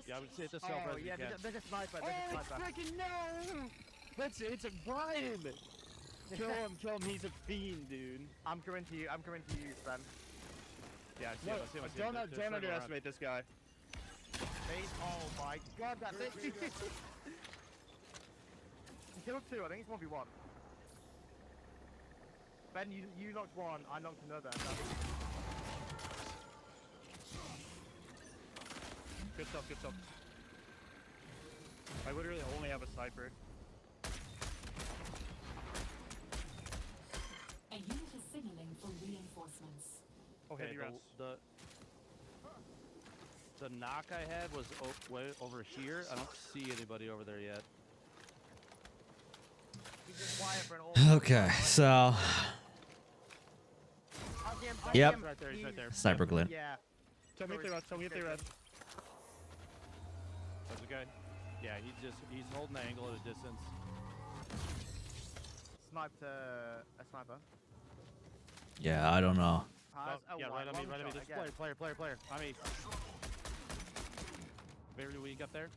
Yeah, I would say it's a Oh self-res. yeah, there's a sniper. There's a sniper. Freaking no! It's a Brian! Kill him, he's a fiend, dude. I'm coming to you, Ben. Yeah, I see him. Don't underestimate this guy. Oh my god, that's it. He killed 2, I think it's 1v1. Ben, you knocked 1, I knocked another. Good stuff. I literally only have a sniper. A unit is signaling for reinforcements. Okay, the knock I had was way over here. I don't see anybody over there yet. Okay, so. Yep. Right there, he's right there. Sniper glint. Yeah. Tell me if they red. That's a guy. Yeah, he's holding the angle at a distance. Sniped a sniper. Yeah, I don't know. Yeah, right on me. This player. On me. Very weak up there.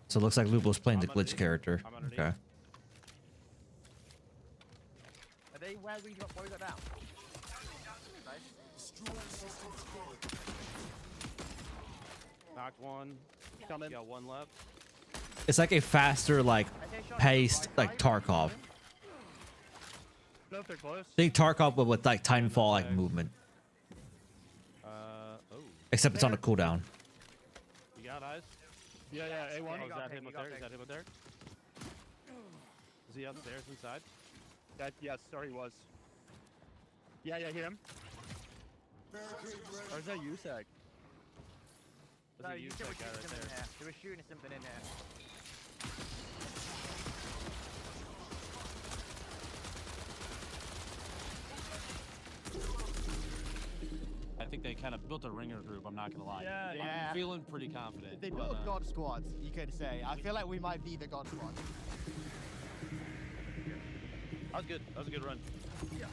So it looks like Lubo's playing the glitch character. Okay. Are they where we got boys now? Knocked one. Coming. Got one left. It's like a faster, like, paced, like Tarkov. No, if they're close. Think Tarkov, but with like Titanfall like movement. Oh. Except it's on a cooldown. You got eyes? Yeah, A1. Oh, is that him up there? Is that him up there? Is he upstairs inside? Yes, sorry, he was. Yeah, hear him. Where's that USAC? No, There's a you USAC said we guy shooting right something in there. here. They were shooting something in here. I think they kind of built a ringer group. I'm not gonna lie. Yeah. I'm feeling pretty confident. They built a God Squad, you could say. I feel like we might be the God Squad. That was good. That was a good run. Yeah.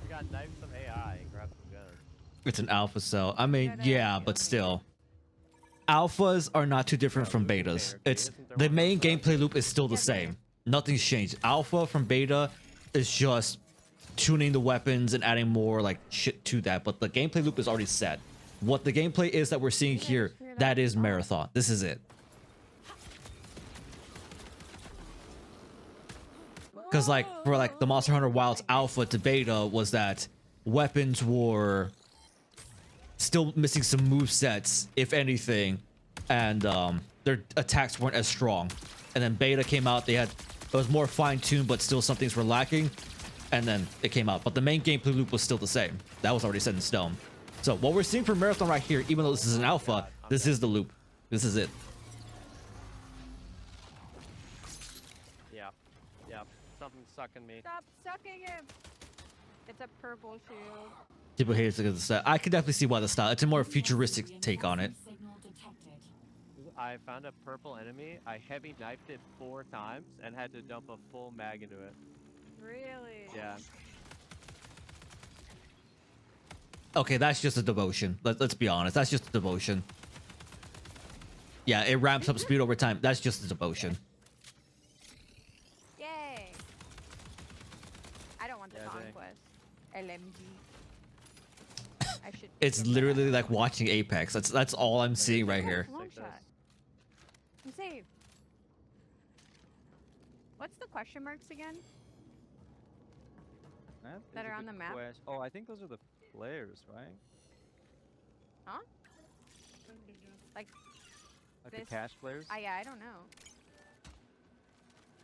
We got knife some AI and grab some guns. It's an alpha cell. I mean, yeah, but still. Alphas are not too different from betas. It's the main gameplay loop is still the same. Nothing's changed. Alpha from beta is just tuning the weapons and adding more like shit to that, but the gameplay loop is already set. What the gameplay is that we're seeing here, that is Marathon. This is it. Because like for like the Monster Hunter Wilds alpha to beta was that weapons were still missing some move sets, if anything, and their attacks weren't as strong. And then beta came out, it was more fine-tuned, but still some things were lacking, and then it came out. But the main gameplay loop was still the same. That was already set in stone. So what we're seeing for Marathon right here, even though this is an alpha, this is the loop. This is it. Yeah. Something's sucking me. Stop sucking him. It's a purple shield. People hate it because of the set. I can definitely see why the style. It's a more futuristic take on it. I found a purple enemy. I heavy knifed it 4 times and had to dump a full mag into it. Really? Yeah. Okay, that's just a devotion. Let's be honest. That's just a devotion. Yeah, it ramps up speed over time. That's just a devotion. Yay. I don't want the conquest. LMG. I should. It's literally like watching Apex. That's all I'm seeing right here. Long shot. I'm safe. What's the question marks again? That are on the map? Oh, I think those are the flares, right? Huh? Like the cash flares? Yeah, I don't know.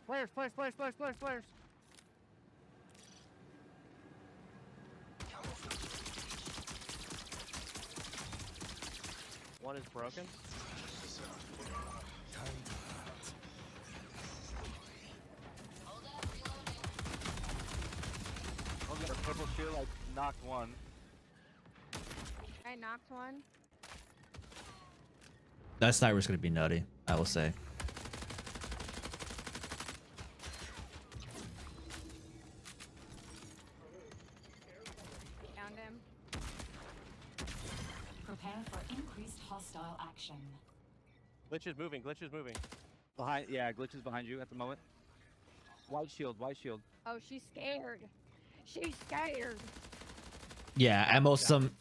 Flares. One is broken. The purple shield, I knocked one. I knocked one. That sniper's gonna be nutty, I will say. Found him. Prepare for increased hostile action. Glitch is moving. Behind, yeah, Glitch is behind you at the moment. White shield. Oh, she's scared. She's scared. Yeah, ammo the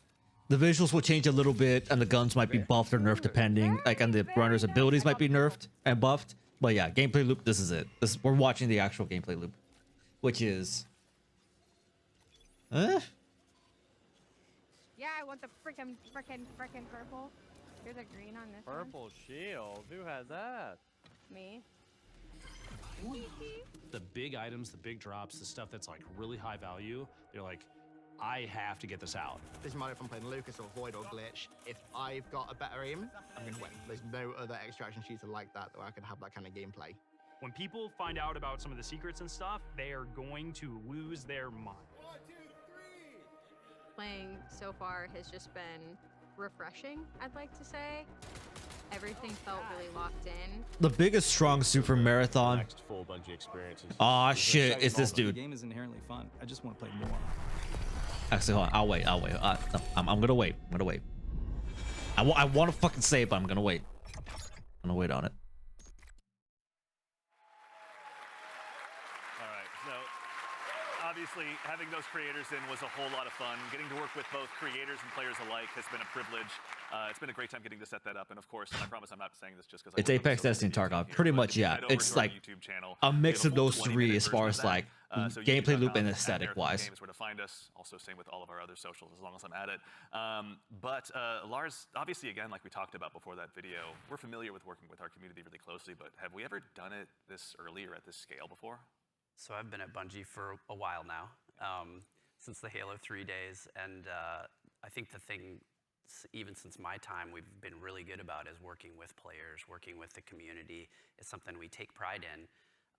visuals will change a little bit and the guns might be buffed or nerfed depending, like, and the runner's abilities might be nerfed and buffed. But yeah, gameplay loop, this is it. We're watching the actual gameplay loop, which is Yeah, I want the frickin' purple. Here's a green on this Purple shield. Who has that? Me. The big items, the big drops, the stuff that's like really high value, they're like, I have to get this out. Doesn't matter if I'm playing Lucas or Void or Glitch. If I've got a better aim, I'm going to win. There's no other extraction shooter like that where I can have that kind of gameplay. When people find out about some of the secrets and stuff, they are going to lose their mind. 1, 2, 3. Playing so far has just been refreshing, I'd like to say. Everything felt really locked in. the biggest strong super marathon. Next full Bungie experience. Aw, shit, it's this dude. The game is inherently fun. I just want to play more. Actually, hold on. I'll wait. No, I'm gonna wait. I want to fucking say it, but I'm gonna wait. I'm gonna wait on it. All right, so obviously having those creators in was a whole lot of fun. Getting to work with both creators and players alike has been a privilege. It's been a great time getting to set that up, and of course, I promise I'm not saying this just because It's Apex, Destiny, Tarkov. Pretty much, yeah. It's like a mix of those three as far as like gameplay loop and aesthetic wise. Games where to find us. Also, same with all of our other socials, as long as I'm at it. But Lars, obviously, again, like we talked about before that video, we're familiar with working with our community really closely. But have we ever done it this early or at this scale before? So I've been at Bungie for a while now, since the Halo 3 days, and I think the thing, even since my time, we've been really good about is working with players, working with the community. It's something we take pride in.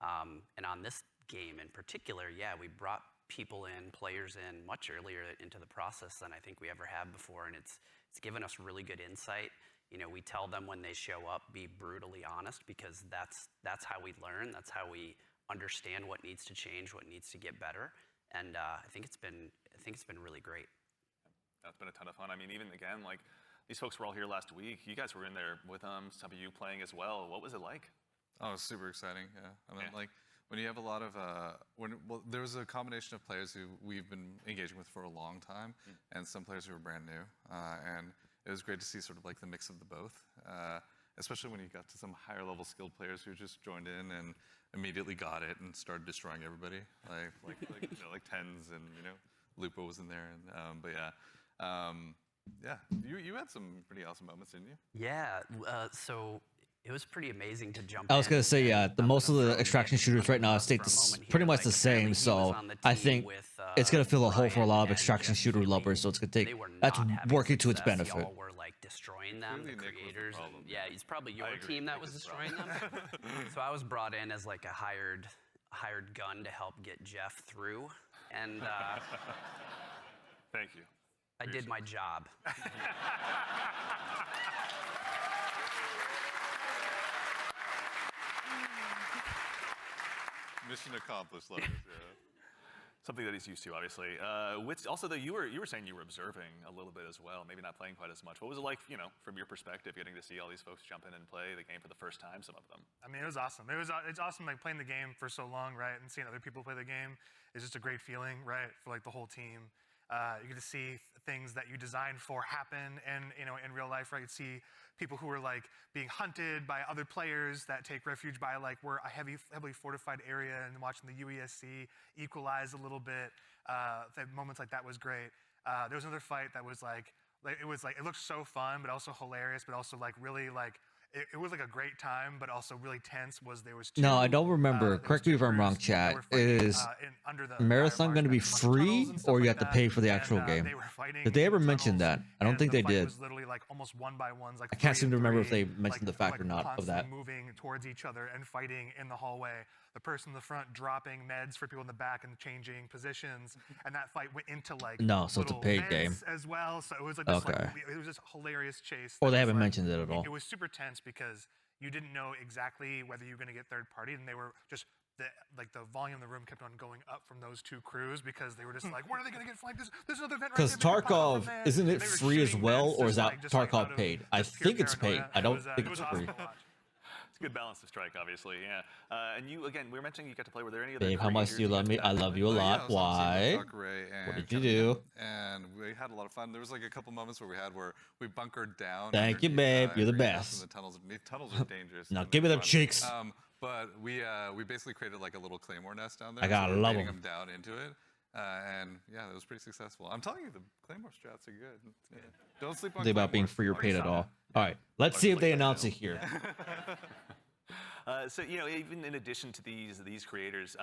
And on this game in particular, yeah, we brought people in, players in much earlier into the process than I think we ever have before, and it's given us really good insight. You know, we tell them when they show up, be brutally honest, because that's how we learn, that's how we understand what needs to change, what needs to get better, and I think it's been really great. That's been a ton of fun. I mean, even again, like these folks were all here last week. You guys were in there with them, some of you playing as well. What was it like? Oh, it was super exciting. Yeah, I mean, like when you have a lot of there was a combination of players who we've been engaging with for a long time, and some players who were brand new, and it was great to see sort of like the mix of the both, especially when you got to some higher level skilled players who just joined in and immediately got it and started destroying everybody, like Tens, and Lupo was in there, and but yeah. Yeah, you had some pretty awesome moments, didn't you? Yeah, so it was pretty amazing to jump I was going to say, yeah, most of the extraction shooters right now stay pretty much the same, so I think it's going to fill a hole for a lot of extraction shooter lovers, so it's going to take, that's working to its benefit. Y'all were like destroying them, the creators. And, yeah, it's probably your team that was destroying them. So I was brought in as like a hired gun to help get Jeff through, and thank you. I did my job. Mission accomplished, lovers. Yeah. Something that he's used to, obviously. Also, though, you were saying you were observing a little bit as well, maybe not playing quite as much. What was it like, from your perspective, getting to see all these folks jump in and play the game for the first time? Some of them. I mean, it was awesome. It's awesome, like playing the game for so long, right, and seeing other people play the game is just a great feeling, right, for like the whole team. You get to see things that you designed for happen, and in real life, right? You see people who are like being hunted by other players that take refuge by like we're a heavily fortified area, and watching the UESC equalize a little bit. Moments like that was great. There was another fight that was it looked so fun, but also hilarious, but also like really like. It was like a great time, but also really tense. There was two, no, I don't remember. Correct me if I'm wrong, chat. Is Marathon going to be free, or you have to pay for the actual game? Did they ever mention that? I don't think they did. Was literally like almost one by ones. Like I can't seem to remember if they mentioned the fact or not of that. Moving towards each other and fighting in the hallway. The person in the front dropping meds for people in the back and changing positions, and that fight went into like so it's a paid game as well. So it was like this, it was just hilarious chase. Or they haven't mentioned it at all. It was super tense because you didn't know exactly whether you were going to get third party, and they were just the volume in the room kept on going up from those two crews because they were just like, when are they going to get flanked? There's another event. Because Tarkov, isn't it free as well, or is that Tarkov paid? I think it's paid. I don't think it's free. It's a good balance to strike, obviously, yeah. And you, again, we were mentioning you got to play. Were there any other? Babe, how much do you love me? I love you a lot. Why? What did you do? And we had a lot of fun. There was like a couple moments where we bunkered down. Thank you, babe. You're the best. The tunnels are dangerous. Now give me them cheeks. But we basically created like a little claymore nest down there. I gotta love them. Down into it. And yeah, it was pretty successful. I'm telling you, the Claymore strats are good. Yeah. Don't sleep on about being free or paid at all. All right, let's see if they announce it here. So even in addition to these creators,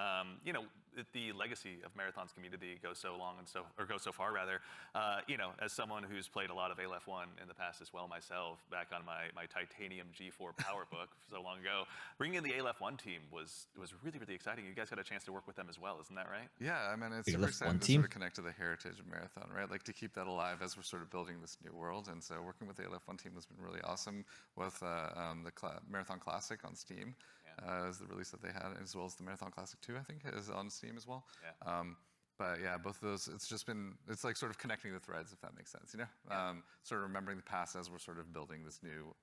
the legacy of Marathon's community goes so far rather. As someone who's played a lot of Aleph 1 in the past as well myself, back on my Titanium G4 PowerBook so long ago, bringing in the Aleph 1 team was really, really exciting. You guys got a chance to work with them as well, isn't that right? Yeah, I mean, it's super exciting to sort of connect to the heritage of Marathon, right? Like to keep that alive as we're sort of building this new world. And so working with the Aleph 1 team has been really awesome with the Marathon Classic on Steam. Is the release that they had, as well as the Marathon Classic 2, I think, is on Steam as well. Yeah. But yeah, both of those, it's like sort of connecting the threads, if that makes sense, sort of remembering the past as we're sort of building this new,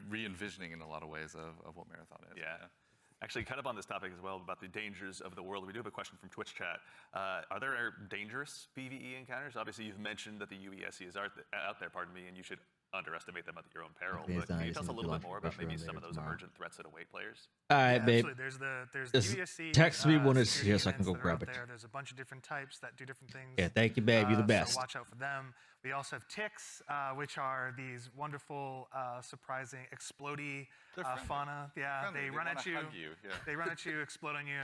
re-envisioning in a lot of ways of what Marathon is. Yeah. Actually, kind of on this topic as well, about the dangers of the world, we do have a question from Twitch chat. Are there dangerous PvE encounters? Obviously, you've mentioned that the UESC is out there, and you should underestimate them at your own peril. But can you tell us a little bit more about maybe some of those emergent threats that await players? All right, babe. There's the UESC. Text me when it's here so I can go grab it. There's a bunch of different types that do different things. Yeah, thank you, babe. You're the best. So watch out for them. We also have ticks, which are these wonderful, surprising, explodey fauna. Yeah, they run at you. They run at you, explode on you,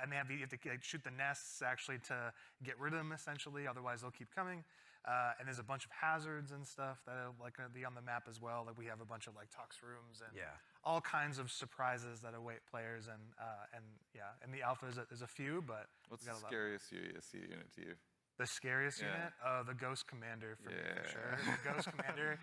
and you have to shoot the nests actually to get rid of them essentially. Otherwise, they'll keep coming. And there's a bunch of hazards and stuff that are like going to be on the map as well. Like we have a bunch of like tox rooms and all kinds of surprises that await players. And yeah, in the alpha there's a few, but what's we got the scariest UESC unit to you? The scariest unit? The Ghost Commander for me, for sure. The Ghost Commander,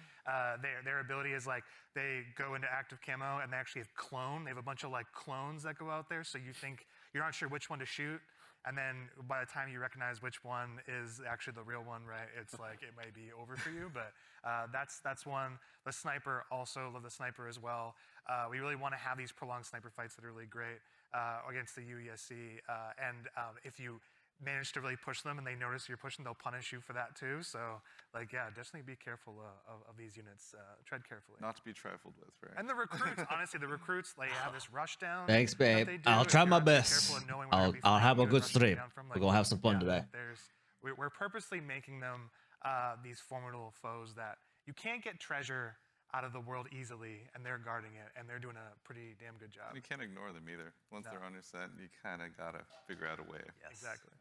their ability is like they go into active camo and they actually have clone. They have a bunch of like clones that go out there, so you think you're not sure which one to shoot, and then by the time you recognize which one is actually the real one, right? It's like it may be over for you, but that's one. The sniper, also love the sniper as well. We really want to have these prolonged sniper fights that are really great against the UESC, and if you manage to really push them and they notice you're pushing, they'll punish you for that too. So like, yeah, definitely be careful of these units. Tread carefully. Not to be trifled with, right? And the recruits, honestly, the recruits, they have this rush down. Thanks, babe. I'll try my best. I'll have a good stream. We're gonna have some fun today. We're purposely making them these formidable foes that you can't get treasure out of the world easily, and they're guarding it, and they're doing a pretty damn good job. And you can't ignore them either. Once they're on your set, you kind of gotta figure out a way. Yes. Exactly.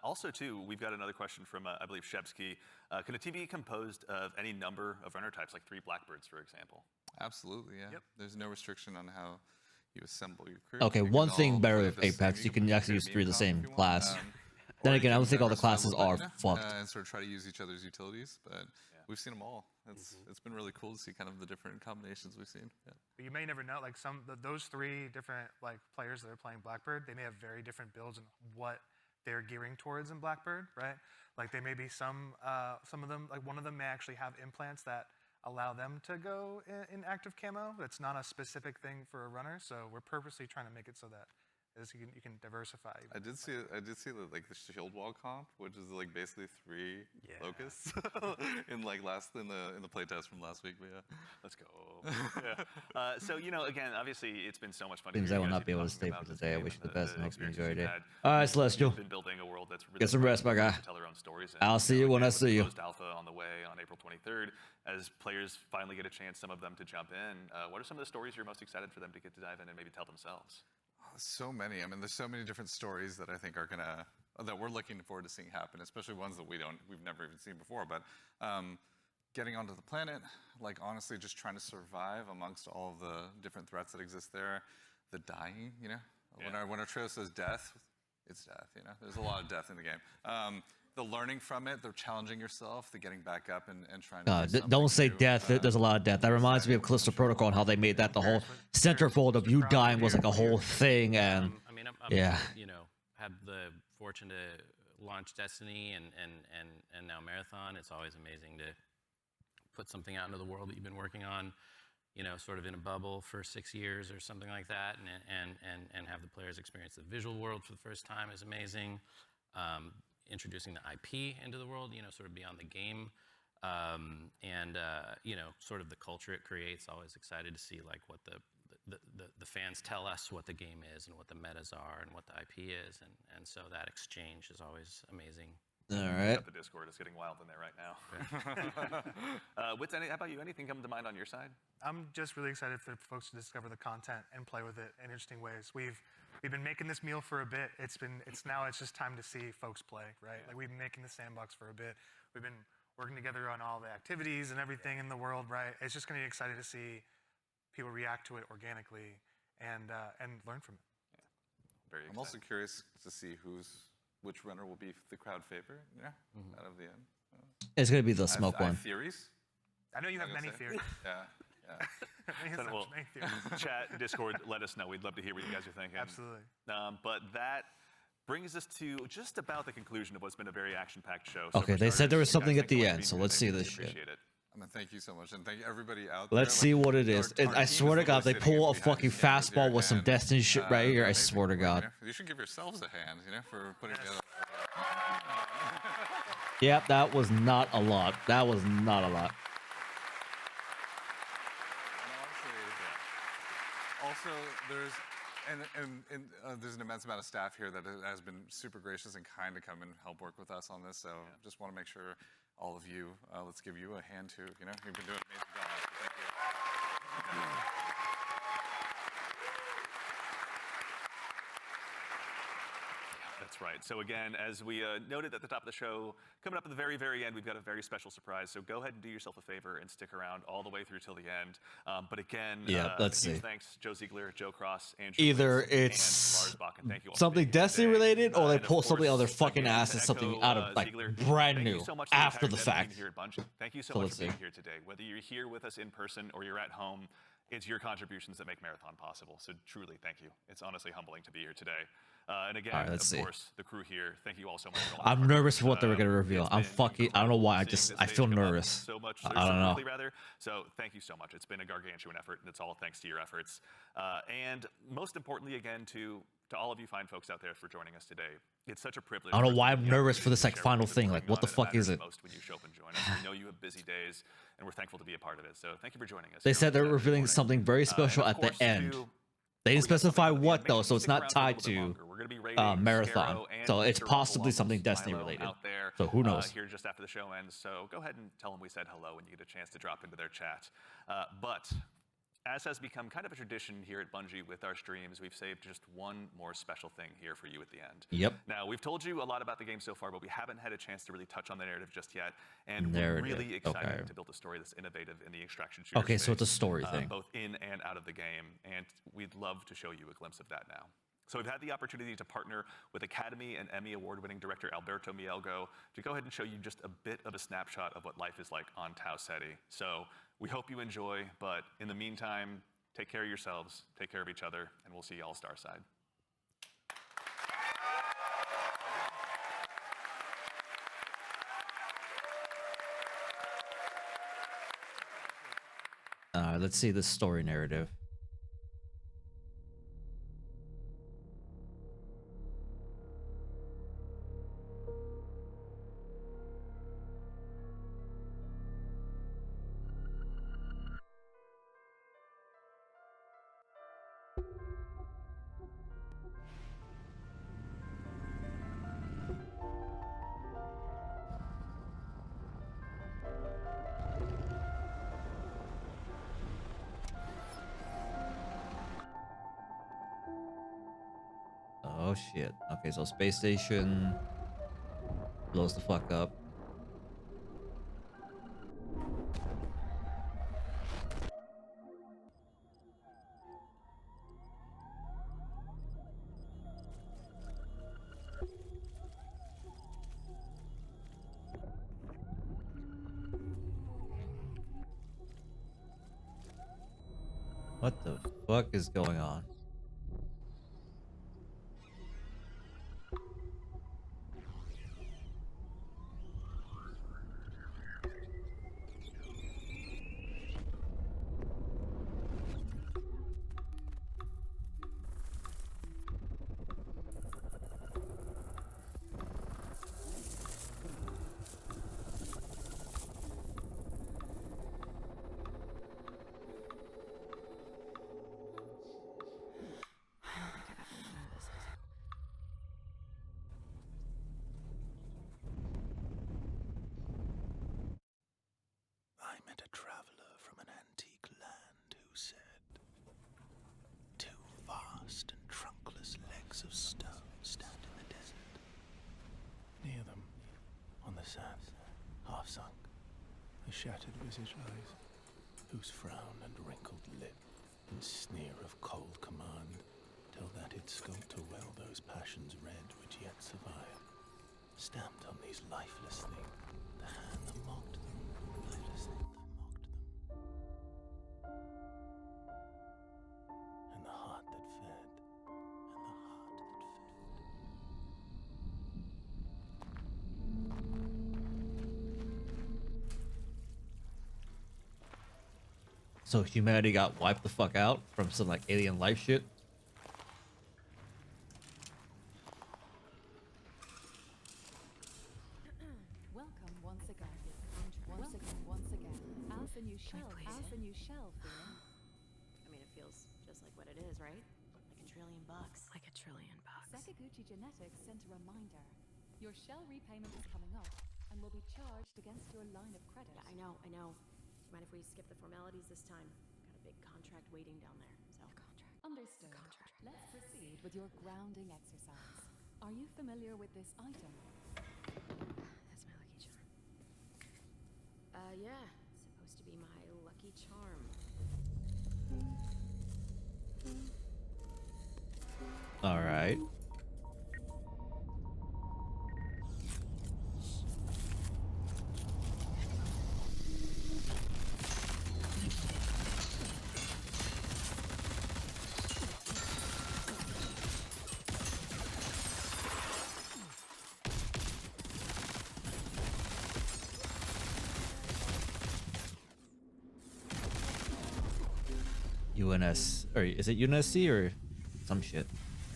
Also, too, we've got another question from, I believe, Shebsky. Can a team be composed of any number of runner types, like 3 Blackbirds, for example? Absolutely, yeah. Yep. There's no restriction on how you assemble your crew. Okay, one thing better with Apex, you can actually use 3 of the same class. Then again, I don't think all the classes are fucked. And sort of try to use each other's utilities, but we've seen them all. It's been really cool to see kind of the different combinations we've seen. Yeah. But you may never know, like those 3 different like players that are playing Blackbird, they may have very different builds and what they're gearing towards in Blackbird, right? Like they may be some of them, like one of them may actually have implants that allow them to go in active camo. That's not a specific thing for a runner, so we're purposely trying to make it so that you can diversify. I did see the shield wall comp, which is like basically 3 locusts in the playtest from last week. But yeah, let's go. So again, obviously it's been so much fun. Seems I will not be able to stay for today. I wish you the best and hope you enjoyed it. All right, Celestial. Been building a world that's really get some rest, my guy. Tell their own stories. I'll see you when I see you. Closed alpha on the way on April 23rd. As players finally get a chance, some of them to jump in. What are some of the stories you're most excited for them to get to dive in and maybe tell themselves? So many. I mean, there's so many different stories that I think are that we're looking forward to seeing happen, especially ones that we've never even seen before. But getting onto the planet, like honestly, just trying to survive amongst all of the different threats that exist there. The dying, when Atreus says death, it's death. There's a lot of death in the game. The learning from it, the challenging yourself, the getting back up and trying to don't say death. There's a lot of death. That reminds me of Callisto Protocol and how they made that the whole centerfold of you dying was like a whole thing. And I mean, yeah, had the fortune to launch Destiny and now Marathon. It's always amazing to put something out into the world that you've been working on, sort of in a bubble for 6 years or something like that, and have the players experience the visual world for the first time is amazing. Introducing the IP into the world, sort of beyond the game, and sort of the culture it creates. Always excited to see like what the fans tell us what the game is and what the metas are and what the IP is, and so that exchange is always amazing. All right. The Discord is getting wild in there right now. Wits, how about you? Anything come to mind on your side? I'm just really excited for folks to discover the content and play with it in interesting ways. We've been making this meal for a bit. It's just time to see folks play, right? Like we've been making the sandbox for a bit. We've been working together on all the activities and everything in the world, right? It's just going to be exciting to see people react to it organically and learn from it. Yeah. Very exciting. I'm also curious to see which runner will be the crowd favorite, out of the end. It's going to be the smoke I one. have theories. I know you have many theories. Yeah. Well, chat, Discord, let us know. We'd love to hear what you guys are thinking. Absolutely. But that brings us to just about the conclusion of what's been a very action-packed show. Okay, they said there was something at the end, so let's see this shit. Thank you so much, and thank everybody out there. Let's see what it is. I swear to God, they pull a fucking fastball with some Destiny shit right here. I swear to God. You should give yourselves a hand, for putting together. Yep, that was not a lot. That was not a lot. Also, there's an immense amount of staff here that has been super gracious and kind to come and help work with us on this. So just want to make sure all of you, let's give you a hand too. You've been doing an amazing job. Thank you. That's right. So again, as we noted at the top of the show, coming up at the very, very end, we've got a very special surprise. So go ahead and do yourself a favor and stick around all the way through till the end. But again, let's huge see. Thanks, Joe Ziegler, Joe Cross, Andrew Either Woods, it's and Lars Bakken. Thank you all something for being here Destiny today. related, or they And of pull something out of their course, fucking again, ass to and something echo, out of like Ziegler, brand thank you new so much to after the entire Destiny fact. team here at Bungie. Thank you so So much let's for being see. here today. Whether you're here with us in person or you're at home, it's your contributions that make Marathon possible. So truly, thank you. It's honestly humbling to be here today. And again, All right, let's of see. course, the crew here. Thank you all so much. For all the I'm hard nervous for work. what they were gonna reveal. I'm fucking. I don't know why. I Seeing feel this stage come up nervous. So much. I so don't know. quickly, rather. So thank you so much. It's been a gargantuan effort, and it's all thanks to your efforts. And most importantly, again, to all of you fine folks out there for joining us today. It's such a privilege. I don't know for us why to I'm be nervous able for this to like share final what we've been thing. Like, working what the on, and fuck is matters it? most when you show up and join us. We know you have busy days, and we're thankful to be a part of it. So thank you for joining us. They here said on they're Saturday revealing morning. something very And special of at the course, end. to- They didn't specify Make what sure though, you so it's stick not around for a tied little bit to longer. We're gonna be rating Marathon. Scarrow and So it's Mr. possibly Waffle something Waffles Destiny Milo related. out there, So who knows? Here just after the show ends. So go ahead and tell them we said hello when you get a chance to drop into their chat. But as has become kind of a tradition here at Bungie with our streams, we've saved just one more special thing here for you at the end. Yep. Now, we've told you a lot about the game so far, but we haven't had a chance to really touch on the narrative just yet. And Narrative, we're really excited okay. to build a story that's innovative in the extraction shooter Okay, so it's a space, story thing. both in and out of the game. And we'd love to show you a glimpse of that now. So we've had the opportunity to partner with Academy and Emmy Award-winning director Alberto Mielgo to go ahead and show you just a bit of a snapshot of what life is like on Tau Ceti. So we hope you enjoy, but in the meantime, take care of yourselves, take care of each other, and we'll see you all Starside. Let's see the story narrative. Oh shit. Okay, so space station blows the fuck up. What the fuck is going on? I met a traveler from an antique land who said, "Two vast and trunkless legs of stone stand in the desert. Near them, on the sand, half sunk, a shattered visage lies, whose frown and wrinkled lip and sneer of cold command tell that it sculpt to well those passions red which yet survive. Stamped on these lifeless things, the hand that mocked them, lifeless thing that mocked them. And the heart that fed, and the heart that fed. So humanity got wiped the fuck out from some like alien life shit. Welcome once again. Once again. As the new shell. As the new shell. I mean, it feels just like what it is, right? Like $1 trillion. Like $1 trillion. Sakaguchi Genetics sent a reminder. Your shell repayment is coming up and will be charged against your line of credit. Yeah, I know. Mind if we skip the formalities this time? Got a big contract waiting down there, so. Understood. Let's proceed with your grounding exercise. Are you familiar familiar with this item? That's my lucky charm. Yeah. Supposed to be my lucky charm. All right. UNS, or is it UNSC or some shit?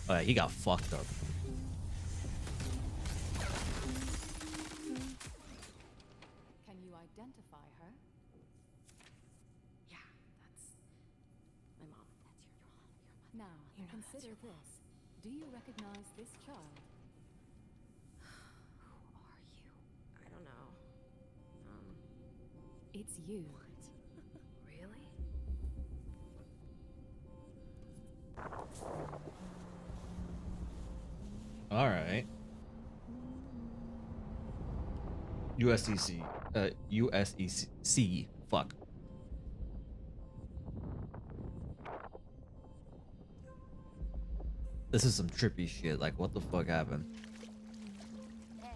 Oh yeah, he got fucked up. Can you identify her? Yeah, that's my mom. That's your Now, You know that's consider your mom. this. Do you recognize this child? Who are you? I don't know. It's you. Really? All right. USEC. USEC. Fuck. This is some trippy shit. Like, what the fuck happened? Hey,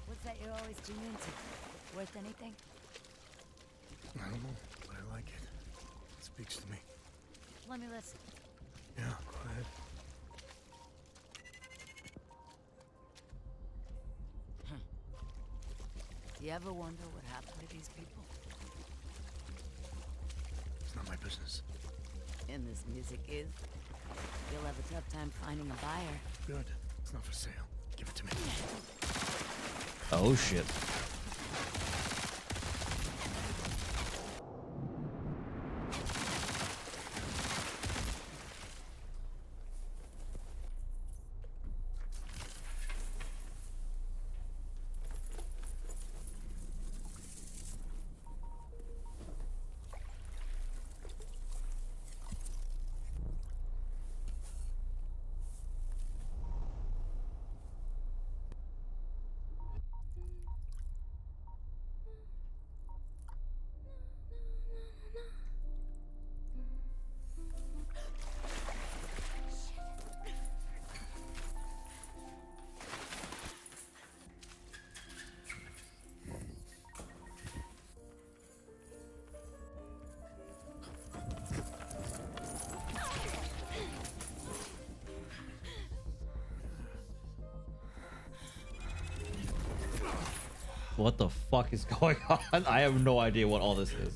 what's that you're always tuned into? Worth anything? I don't know, but I like it. It speaks to me. Let me listen. Yeah, go ahead. Do you ever wonder what happened to these people? It's not my business. And this music is? You'll have a tough time finding a buyer. Good. It's not for sale. Give it to me. Oh shit. What the fuck is going on? I have no idea what all this is.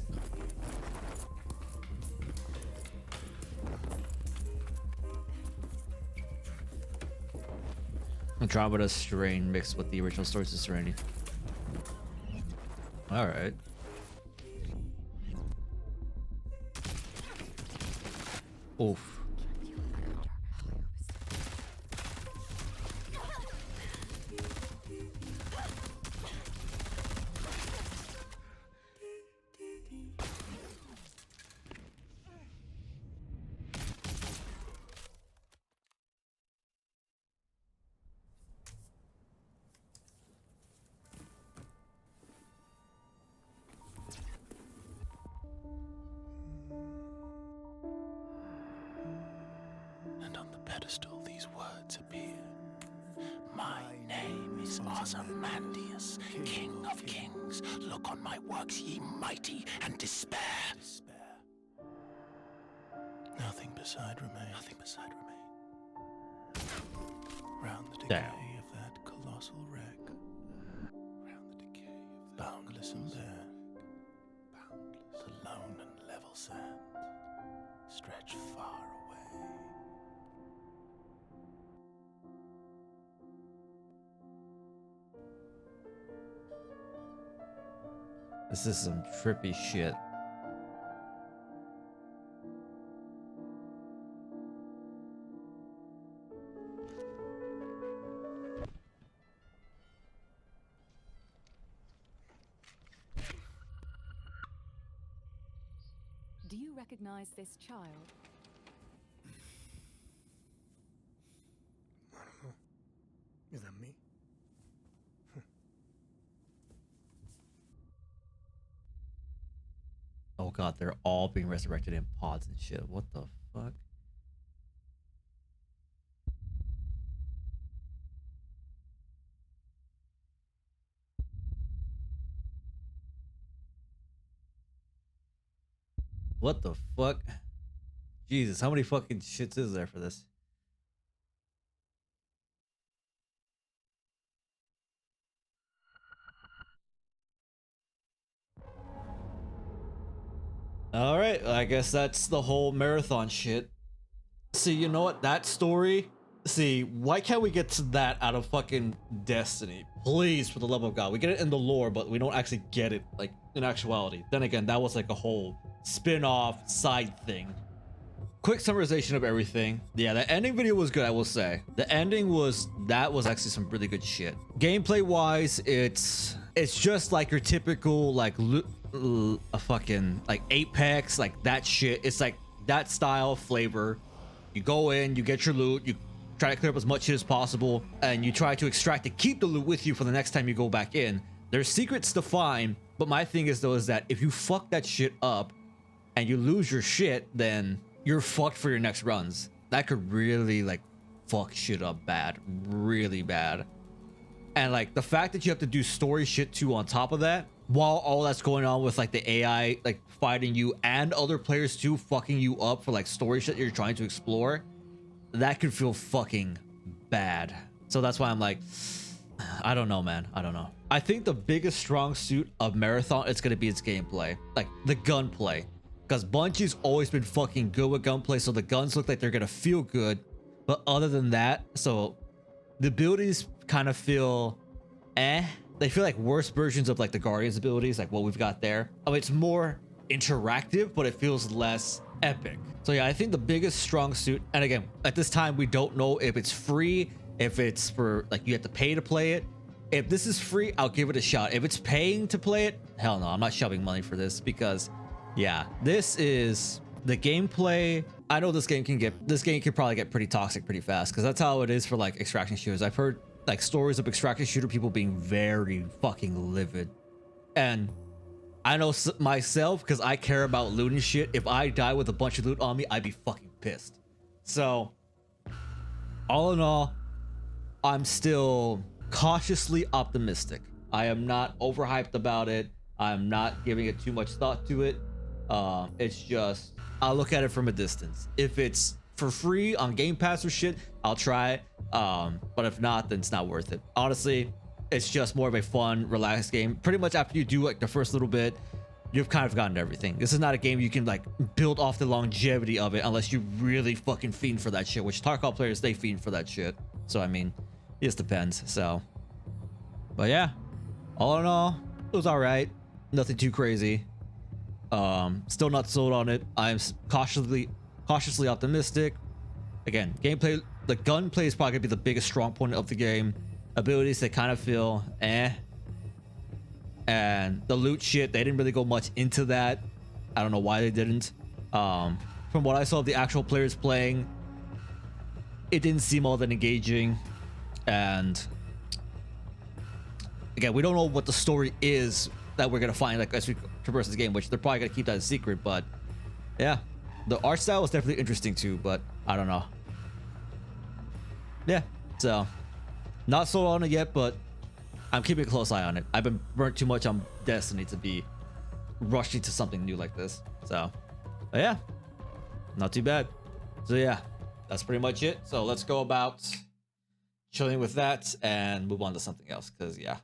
Andromeda Strain mixed with the original stories of Serenity. Alright. Oof. And on the pedestal these words appear. My name is Ozymandias, King of Kings. Look on my works, ye mighty, and despair. Nothing beside remain. Nothing beside remain. Round the decay of that colossal wreck. Round the decay of that boundless and bare. The lone and level sand stretch far away. This is some trippy shit. Do you recognize this child? I don't know. Is that god, they're all being resurrected in pods and shit. What the fuck? What the fuck? Jesus, how many fucking shits is there for this? All right, I guess that's the whole marathon shit. See, you know what? That story. See, why can't we get to that out of fucking Destiny? Please, for the love of God. We get it in the lore, but we don't actually get it, like, in actuality. Then again, that was like a whole spin-off side thing. Quick summarization of everything. Yeah, the ending video was good, I will say. The ending was actually some really good shit. Gameplay wise, it's just like your typical like a fucking like Apex, like that shit. It's like that style flavor. You go in, you get your loot, you try to clear up as much shit as possible, and you try to extract and keep the loot with you for the next time you go back in. There's secrets to find, but my thing is though is that if you fuck that shit up and you lose your shit, then you're fucked for your next runs. That could really like fuck shit up bad, really bad. And like the fact that you have to do story shit too on top of that, while all that's going on with like the AI like fighting you and other players too fucking you up for like story shit you're trying to explore, that could feel fucking bad. So that's why I'm like, I don't know, man. I don't know. I think the biggest strong suit of Marathon is going to be its gameplay, like the gunplay. Because Bungie's always been fucking good with gunplay, so the guns look like they're gonna feel good. But other than that, so the abilities kind of feel eh. They feel like worse versions of like the Guardians abilities, like what we've got there. I mean, it's more interactive, but it feels less epic. So yeah, I think the biggest strong suit, and again, at this time, we don't know if it's free, if it's for like you have to pay to play it. If this is free, I'll give it a shot. If it's paying to play it, hell no, I'm not shoving money for this because yeah, this is the gameplay. I know this game can probably get pretty toxic pretty fast because that's how it is for like extraction shooters. I've heard like stories of extraction shooter people being very fucking livid, and I know myself because I care about loot and shit. If I die with a bunch of loot on me, I'd be fucking pissed. So all in all, I'm still cautiously optimistic. I am not overhyped about it. I'm not giving it too much thought to it. It's just I'll look at it from a distance. If it's for free on Game Pass or shit, I'll try it. But if not, then it's not worth it. Honestly, it's just more of a fun, relaxed game. Pretty much after you do like the first little bit, you've kind of gotten everything. This is not a game you can like build off the longevity of it unless you really fucking fiend for that shit, which Tarkov players, they fiend for that shit. So I mean, it just depends. So, but yeah, all in all, it was all right. Nothing too crazy. Still not sold on it. I'm cautiously optimistic. Again, gameplay, the gunplay is probably gonna be the biggest strong point of the game. Abilities, they kind of feel eh. And the loot shit, they didn't really go much into that. I don't know why they didn't. From what I saw of the actual players playing, it didn't seem all that engaging. And again, we don't know what the story is that we're gonna find like as we traverse this game, which they're probably gonna keep that a secret. But yeah, the art style was definitely interesting too, but I don't know. Yeah, so not sold on it yet, but I'm keeping a close eye on it. I've been burnt too much on Destiny to be rushing to something new like this. So but yeah, not too bad. So yeah, that's pretty much it. So let's go about chilling with that and move on to something else, because yeah,